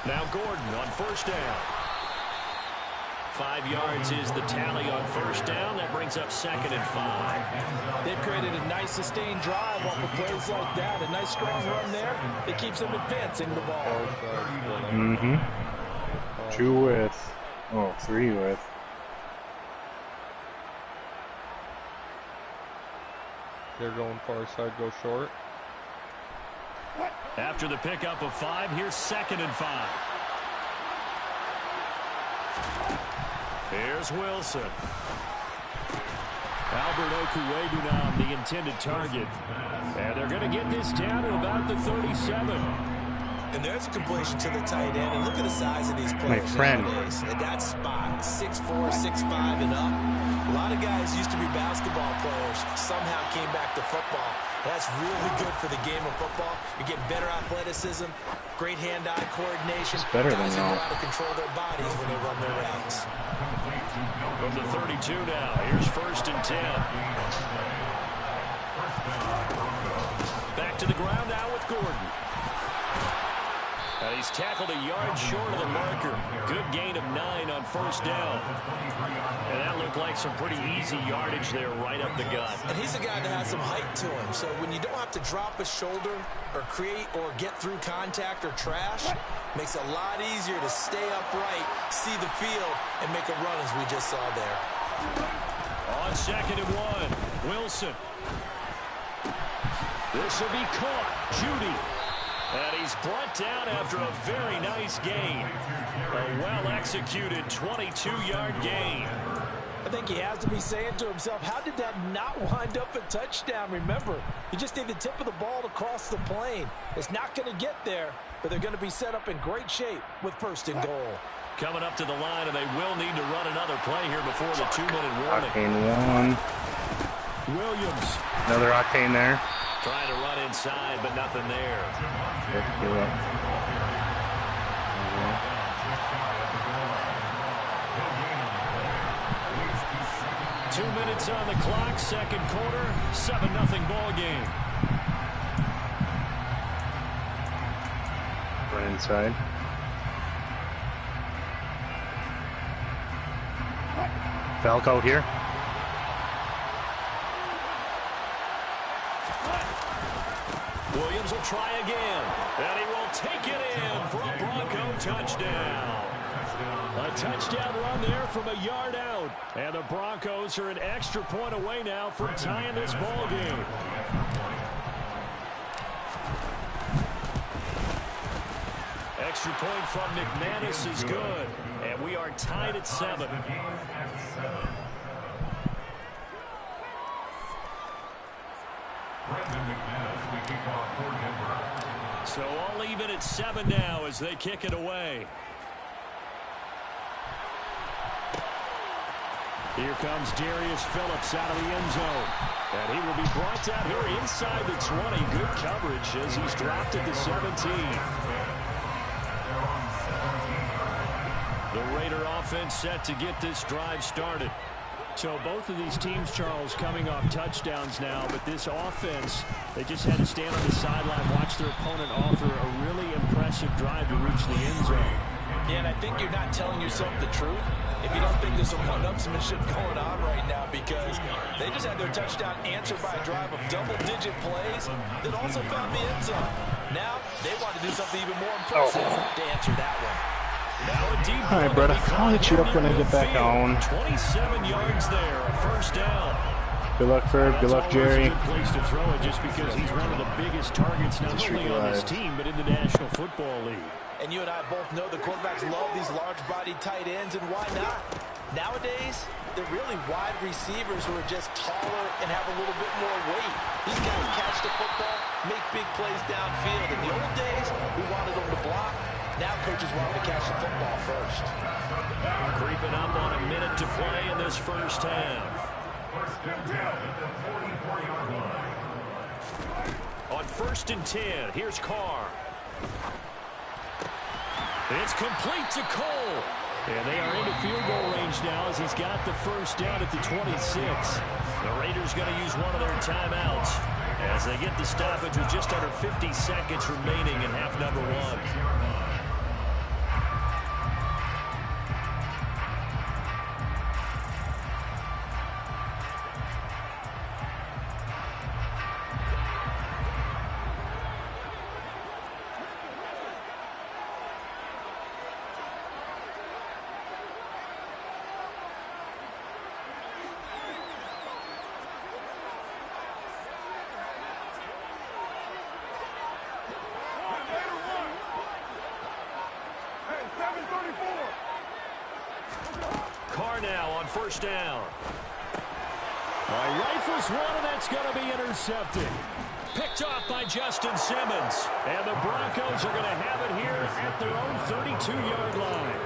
Now Gordon on first down. 5 yards is the tally on first down. That brings up 2nd and 5. They've created a nice sustained drive off of plays like that. A nice strong run there. It keeps them advancing the ball. 2 with. Oh, 3 with. They're going far side, go short. After the pickup of 5, here's 2nd and 5. Here's Wilson. Albert Okwuegbunam, the intended target. And they're going to get this down to about the 37. And there's a completion to the tight end. And look at the size of these players nowadays. At that spot, 6'4", 6'5", and up. A lot of guys used to be basketball players, somehow came back to football. That's really good for the game of football. You're getting better athleticism, great hand-eye coordination. It's better guys than know how to control their bodies when they run their routes. From the 32 now, here's 1st and 10. Back to the ground now with Gordon. And he's tackled a yard short of the marker. Good gain of 9 on first down. And that looked like some pretty easy yardage there right up the gut. And he's a guy that has some height to him. So when you don't have to drop a shoulder or create or get through contact or trash, makes it a lot easier to stay upright, see the field, and make a run as we just saw there. On 2nd and 1, Wilson. This will be caught. Judy. And he's brought down after a very nice gain. A well-executed 22-yard gain. I think he has to be saying to himself, how did that not wind up a touchdown? Remember, you just need the tip of the ball to cross the plane. It's not going to get there, but they're going to be set up in great shape with 1st and goal. Coming up to the line, and they will need to run another play here before the 2-minute warning. Octane 1. Williams. Another Octane there. Trying to run inside, but nothing there. Give up. 2 minutes on the clock, 2nd quarter, 7-0 ball game. Run inside. Falco here. Williams will try again, and he will take it in for a Bronco touchdown. A touchdown run there from a yard out, and the Broncos are an extra point away now from tying this ball game. Extra point from McManus is good, and we are tied at 7. So all even at 7 now as they kick it away. Here comes Darius Phillips out of the end zone. And he will be brought down here inside the 20. Good coverage as he's dropped at the 17. The Raider offense set to get this drive started. So both of these teams, Charles, coming off touchdowns now, but this offense, they just had to stand on the sideline, watch their opponent offer a really impressive drive to reach the end zone. Yeah, and I think you're not telling yourself the truth if you don't think there's some one-upsmanship going on right now, because they just had their touchdown answered by a drive of double-digit plays that also found the end zone. Now they want to do something even more impressive to answer that one. All right, brother. I'll hit you up when I get back on. 27 yards there, a first down. Good luck, Ferb. Good luck, Jerry. A good place to throw it just because he's one of the biggest targets not only on his team but in the National Football League. And you and I both know the quarterbacks love these large-bodied tight ends, and why not? Nowadays, they're really wide receivers who are just taller and have a little bit more weight. These guys catch the football, make big plays downfield. In the old days, we wanted them to block. Now coaches want them to catch the football first. Creeping up on a minute to play in this first half. On 1st and 10, here's Carr. It's complete to Cole. And they are into field goal range now as he's got the first down at the 26. The Raiders going to use one of their timeouts as they get the stoppage with just under 50 seconds remaining in half number 1. Carr now on first down. Rifles one, and that's going to be intercepted. Picked off by Justin Simmons. And the Broncos are going to have it here at their own 32-yard line.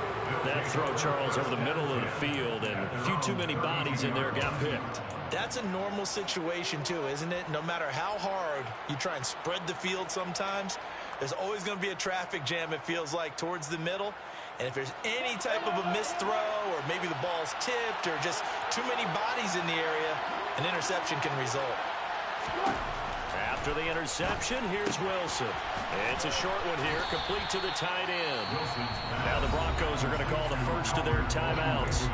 That throw, Charles, over the middle of the field, and a few too many bodies in there got picked. That's a normal situation, too, isn't it? No matter how hard you try and spread the field sometimes, there's always going to be a traffic jam, it feels like, towards the middle. And if there's any type of a missed throw, or maybe the ball's tipped, or just too many bodies in the area, an interception can result. After the interception, here's Wilson. It's a short one here, complete to the tight end. Now the Broncos are going to call the first of their timeouts,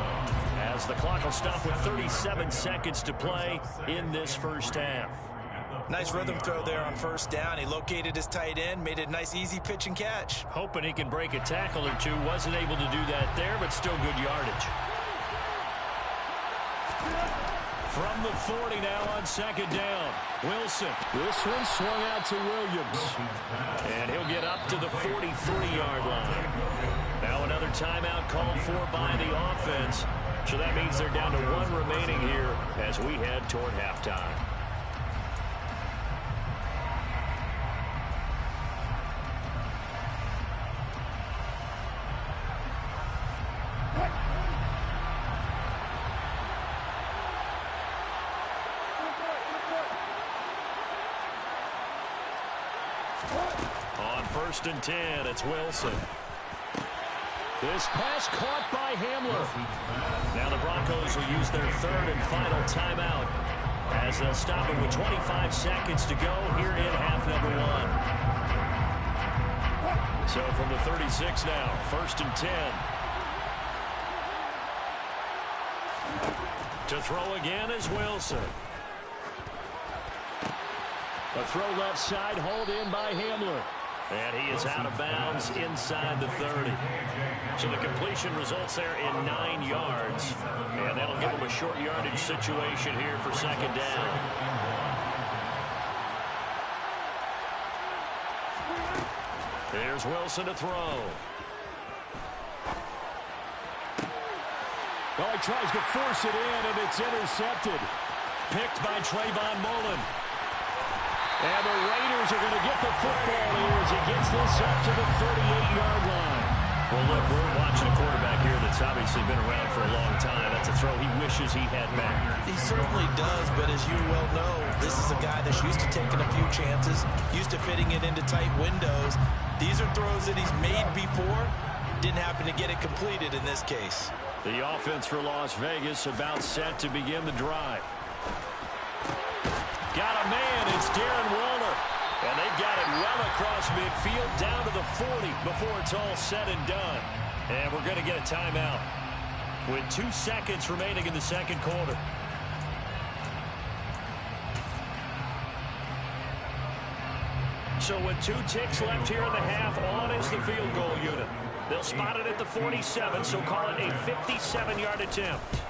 as the clock will stop with 37 seconds to play in this first half. Nice rhythm throw there on first down. He located his tight end, made it a nice easy pitch and catch. Hoping he can break a tackle or two. Wasn't able to do that there, but still good yardage. From the 40 now on second down. Wilson. This one swung out to Williams. And he'll get up to the 43-yard line. Now another timeout called for by the offense. So that means they're down to one remaining here as we head toward halftime. On 1st and 10, it's Wilson. This pass caught by Hamler. Now the Broncos will use their third and final timeout as they'll stop it with 25 seconds to go here in half number 1. So from the 36 now, 1st and 10. To throw again is Wilson. A throw left side, hauled in by Hamler. And he is out of bounds inside the 30. So the completion results there in 9 yards. And that'll give him a short yardage situation here for second down. There's Wilson to throw. Oh, he tries to force it in, and it's intercepted. Picked by Trayvon Mullen. And the Raiders are going to get the football here as he gets this up to the 38-yard line. Well, look, we're watching a quarterback here that's obviously been around for a long time. That's a throw he wishes he had back. He certainly does, but as you well know, this is a guy that's used to taking a few chances, used to fitting it into tight windows. These are throws that he's made before. Didn't happen to get it completed in this case. The offense for Las Vegas about set to begin the drive. Got a man. It's Darren Waller. And they've got it well across midfield down to the 40 before it's all said and done. And we're going to get a timeout with 2 seconds remaining in the second quarter. So with 2 ticks left here in the half, on is the field goal unit. They'll spot it at the 47, so call it a 57-yard attempt.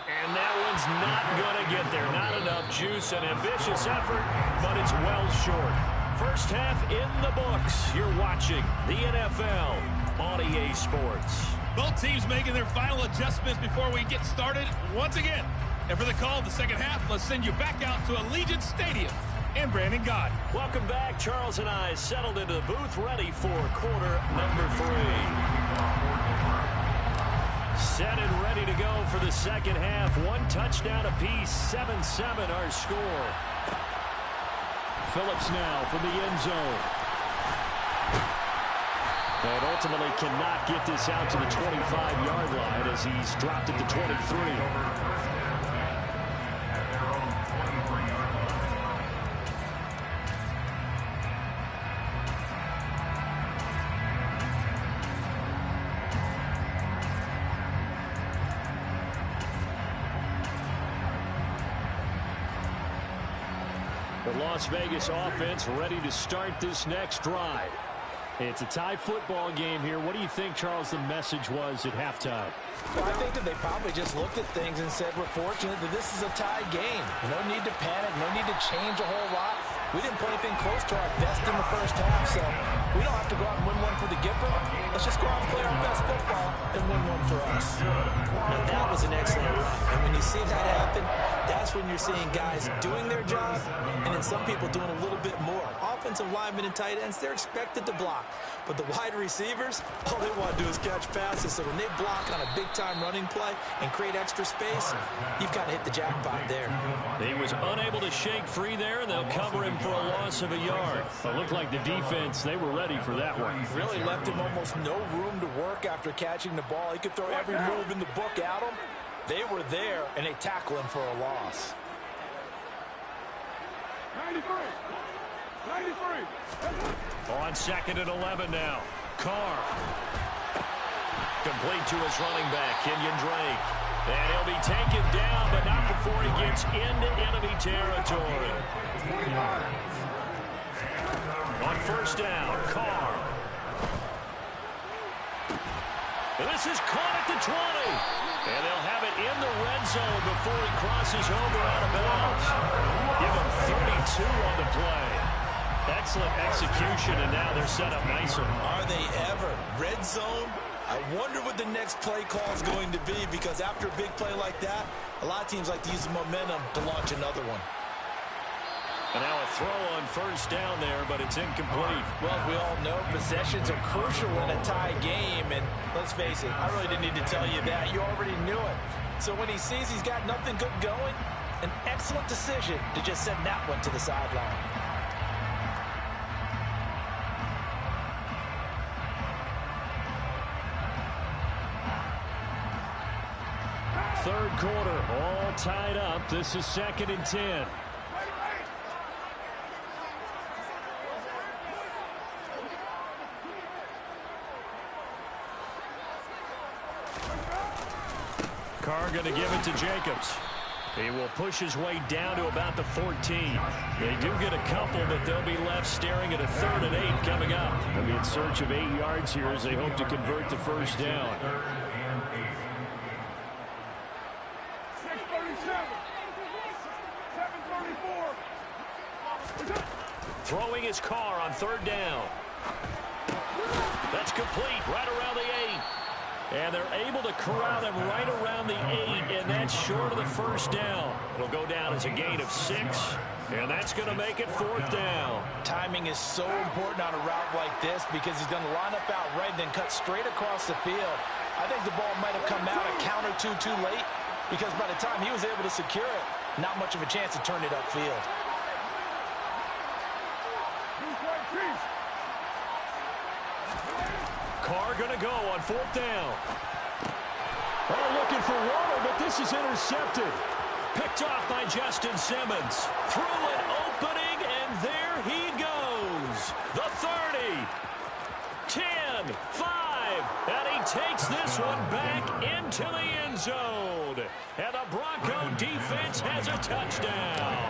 And that one's not going to get there. Not enough juice, an ambitious effort, but it's well short. First half in the books. You're watching the NFL on EA Sports. Both teams making their final adjustments before we get started once again. And for the call of the second half, let's send you back out to Allegiant Stadium in Brandon Gaudin. Welcome back. Charles and I settled into the booth ready for quarter number 3. Set and ready to go for the second half. 1 touchdown apiece, 7-7 our score. Phillips now from the end zone. And ultimately cannot get this out to the 25-yard line as he's dropped at the 23. The Las Vegas offense ready to start this next drive. It's a tie football game here. What do you think, Charles, the message was at halftime? Well, I think that they probably just looked at things and said, we're fortunate that this is a tie game. No need to panic, no need to change a whole lot. We didn't play anything close to our best in the first half, so we don't have to go out and win one for the Gipper. Let's just go out and play our best football and win one for us. Now, that was an excellent run. And when you see that happen, that's when you're seeing guys doing their job and then some people doing a little bit more. Offensive linemen and tight ends, they're expected to block. But the wide receivers, all they want to do is catch passes. So when they block on a big-time running play and create extra space, you've got to hit the jackpot there. He was unable to shake free there, and they'll cover him for a loss of a yard. It looked like the defense, they were ready for that one. Really left him almost no room to work after catching the ball. He could throw every move in the book at him. They were there, and they tackle him for a loss. 93. On 2nd and 11 now. Carr. Complete to his running back, Kenyon Drake. And he'll be taken down, but not before he gets into enemy territory. On 1st down, Carr. And this is caught at the 20. And they'll have it in the red zone before he crosses over out of bounds. Give him 32 on the play. Excellent execution, and now they're set up nicely. Are they ever? Red zone? I wonder what the next play call is going to be, because after a big play like that, a lot of teams like to use the momentum to launch another one. And now a throw on 1st down there, but it's incomplete. Well, as we all know, possessions are crucial in a tie game, and let's face it, I really didn't need to tell you that. You already knew it. So when he sees he's got nothing good going, an excellent decision to just send that one to the sideline. Third quarter, all tied up. This is 2nd and 10. Carr going to give it to Jacobs. He will push his way down to about the 14. They do get a couple, but they'll be left staring at a 3rd and 8 coming up. They'll be in search of 8 yards here as they hope to convert the 1st down. Throwing his Carr on 3rd down. That's complete right around the 8. And they're able to corral him right around the 8, and that's short of the first down. It'll go down as a gain of 6, and that's going to make it 4th down. Timing is so important on a route like this because he's going to line up out right and then cut straight across the field. I think the ball might have come out a count or two too late because by the time he was able to secure it, not much of a chance to turn it upfield. Carr going to go on 4th down. Oh, looking for Water, but this is intercepted. Picked off by Justin Simmons. Through an opening, and there he goes. The 30, 10, 5, and he takes this one back into the end zone. And the Bronco defense has a touchdown.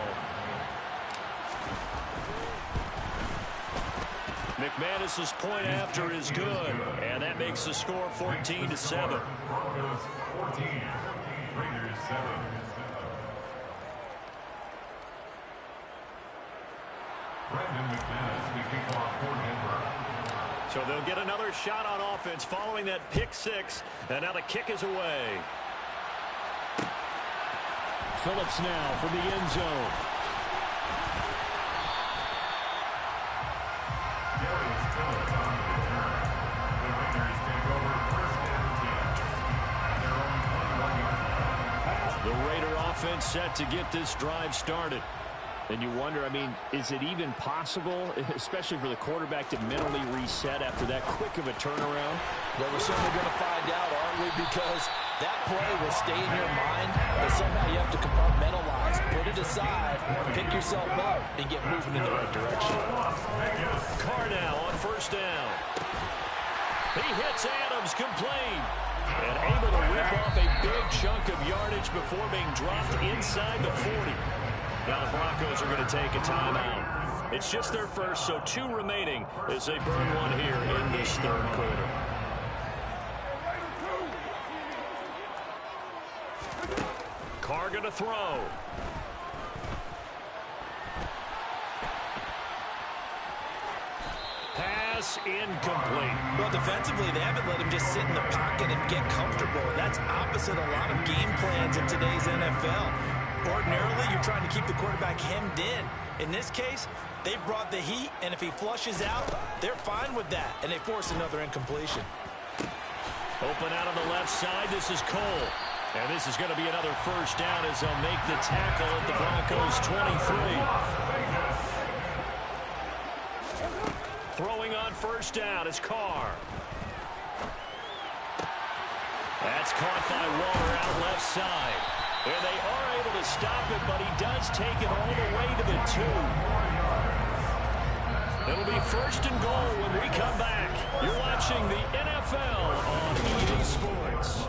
McManus's point after is good, and that makes the score 14-7. Broncos 14, Raiders 7. Brandon McManus, the kickoff for Denver. So they'll get another shot on offense following that pick 6, and now the kick is away. Phillips now from the end zone. The Raider offense set to get this drive started. And you wonder, I mean, is it even possible, especially for the quarterback, to mentally reset after that quick of a turnaround? Well, we're certainly going to find out, aren't we? Because that play will stay in your mind, but somehow you have to compartmentalize, put it aside, pick yourself up, and get moving in the right direction. Carr now on 1st down. He hits Adams complete. And able to rip off a big chunk of yardage before being dropped inside the 40. Now the Broncos are going to take a timeout. It's just their first, so 2 remaining as they burn one here in this 3rd quarter. Carr going to throw. Pass incomplete. Well, defensively, they haven't let him just sit in the pocket and get comfortable. That's opposite a lot of game plans in today's NFL. Ordinarily, you're trying to keep the quarterback hemmed in. In this case, they brought the heat, and if he flushes out, they're fine with that, and they force another incompletion. Open out on the left side. This is Cole. And this is going to be another first down as they'll make the tackle at the Broncos' 23. Throwing on 1st down is Carr. That's caught by Waller out left side. And they are able to stop it, but he does take it all the way to the 2. It'll be 1st and goal when we come back. You're watching the NFL on EA Sports.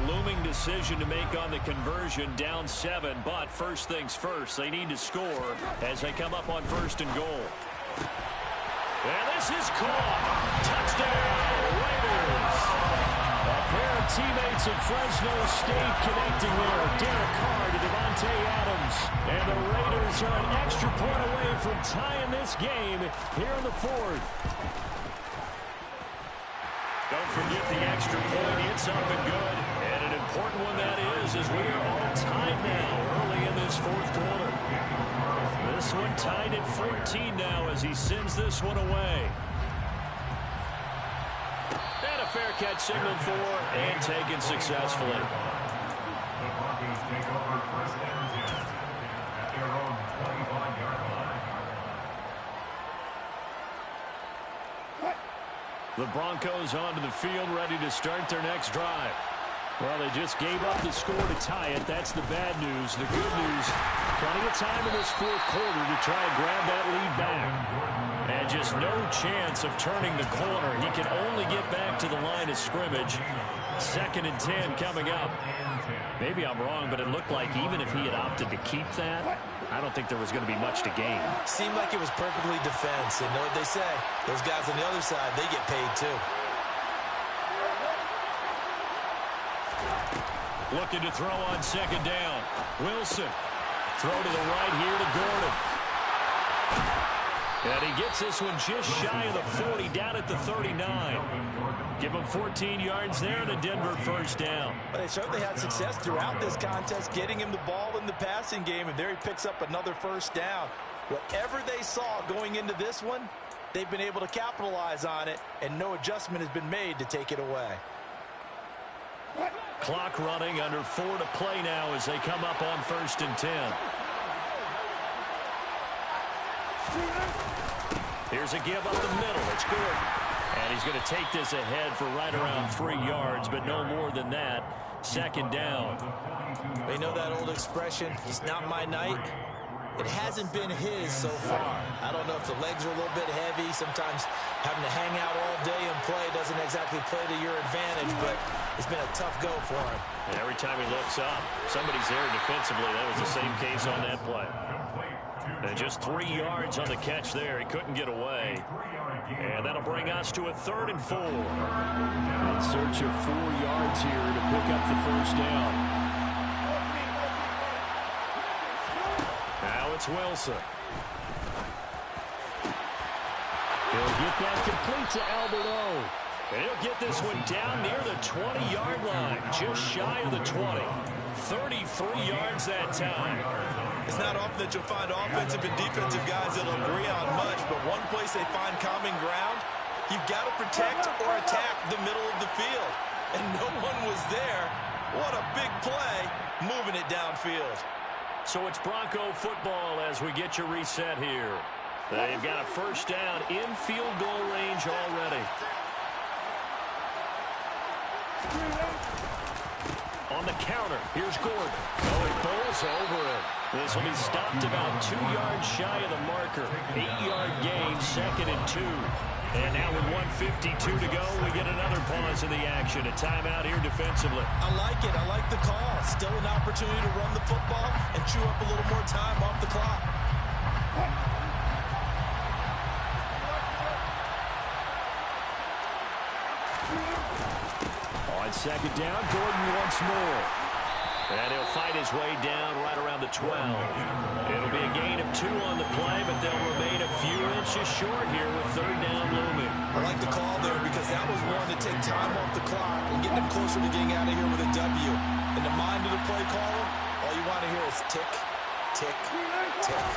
Looming decision to make on the conversion, down 7, but first things first, they need to score as they come up on 1st and goal. And this is caught. Touchdown, Raiders. A pair of teammates at Fresno State connecting there. Derek Carr to Devontae Adams. And the Raiders are an extra point away from tying this game here in the 4th. Don't forget the extra point. It's up and good. And an important one that is, as we are all tied now early in this 4th quarter. This one tied at 14 now as he sends this one away. And a fair catch signaled for and taken successfully. The Broncos take over 1st and 10 at their own 25-yard line. The Broncos onto the field, ready to start their next drive. Well, they just gave up the score to tie it. That's the bad news. The good news, plenty of time in this 4th quarter to try and grab that lead back. And just no chance of turning the corner. He can only get back to the line of scrimmage. 2nd and 10 coming up. Maybe I'm wrong, but it looked like even if he had opted to keep that, I don't think there was going to be much to gain. Seemed like it was perfectly defense. And know what they say? Those guys on the other side, they get paid too. Looking to throw on second down. Wilson. Throw to the right here to Gordon. And he gets this one just shy of the 40, down at the 39. Give him 14 yards there and a Denver first down. But they certainly had success throughout this contest, getting him the ball in the passing game, and there he picks up another first down. Whatever they saw going into this one, they've been able to capitalize on it, and no adjustment has been made to take it away. Clock running, under 4 to play now as they come up on 1st and 10. Here's a give up the middle. It's good. And he's going to take this ahead for right around 3 yards, but no more than that. Second down. They know that old expression, it's not my night. It hasn't been his so far. I don't know if the legs are a little bit heavy. Sometimes having to hang out all day and play doesn't exactly play to your advantage, but it's been a tough go for him. And every time he looks up, somebody's there defensively. That was the same case on that play. And just 3 yards on the catch there. He couldn't get away. And that'll bring us to a 3rd and 4. In search of 4 yards here to pick up the first down. Now it's Wilson. He'll get that complete to Albert O. And he'll get this one down near the 20-yard line, just shy of the 20. 33 yards that time. It's not often that you'll find offensive and defensive guys that'll agree on much, but one place they find common ground, you've got to protect or attack the middle of the field. And no one was there. What a big play, moving it downfield. So it's Bronco football as we get you reset here. They've got a first down in field goal range already. On the counter, here's Gordon. Oh, he bowls over it. This will be stopped about 2 yards shy of the marker. 8-yard gain, 2nd and 2. And now with 1:52 to go, we get another pause in the action. A timeout here defensively. I like it. I like the call. Still an opportunity to run the football and chew up a little more time off the clock. On second down, Gordon once more. And he'll fight his way down right around the 12. It'll be a gain of 2 on the play, but they'll remain a few inches short here with 3rd down looming. I like the call there because that was one to take time off the clock and get them closer to getting out of here with a W. In the mind of the play caller, all you want to hear is tick, tick, tick.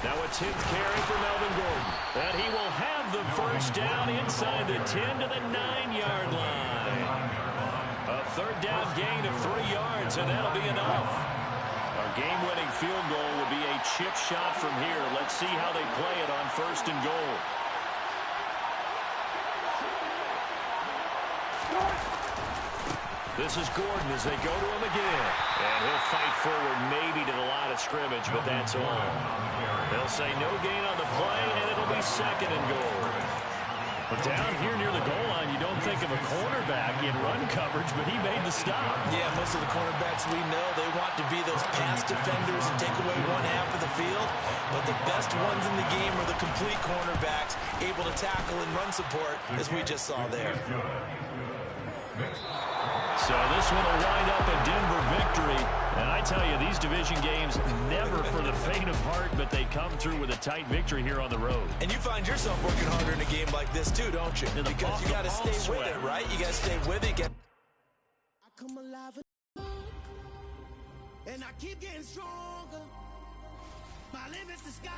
Now a 10th carry for Melvin Gordon. And he will have the first down inside the 10 to the 9-yard line. A 3rd down gain of 3 yards, and that'll be enough. Our game-winning field goal will be a chip shot from here. Let's see how they play it on 1st and goal. This is Gordon as they go to him again. And he'll fight forward maybe to the line of scrimmage, but that's all. They'll say no gain on the play, and it'll be 2nd and goal. But down here near the goal line, you don't think of a cornerback in run coverage, but he made the stop. Yeah, most of the cornerbacks we know, they want to be those pass defenders and take away one half of the field. But the best ones in the game are the complete cornerbacks, able to tackle and run support, as we just saw there. So this one will wind up a Denver victory. And I tell you, these division games, never for the faint of heart, but they come through with a tight victory here on the road. And you find yourself working harder in a game like this too, don't you? Because you got to stay with it, right? You got to stay with it. I come alive and I keep getting stronger. My limit's the sky.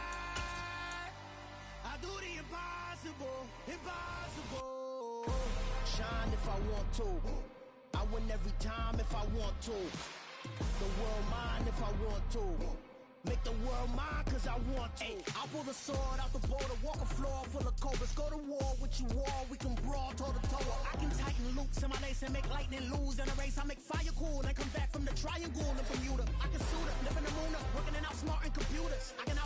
I do the impossible, impossible. Shine if I want to. I win every time if I want to. The world mine if I want to. Make the world mine cause I want to. I pull the sword out the border, walk a floor full of cobras. Go to war with you all, we can brawl toe to toe. I can tighten loops in my lace and make lightning lose in a race. I make fire cool and come back from the triangle in Bermuda. I can suit it, live in the moon, working and outsmarting computers. I can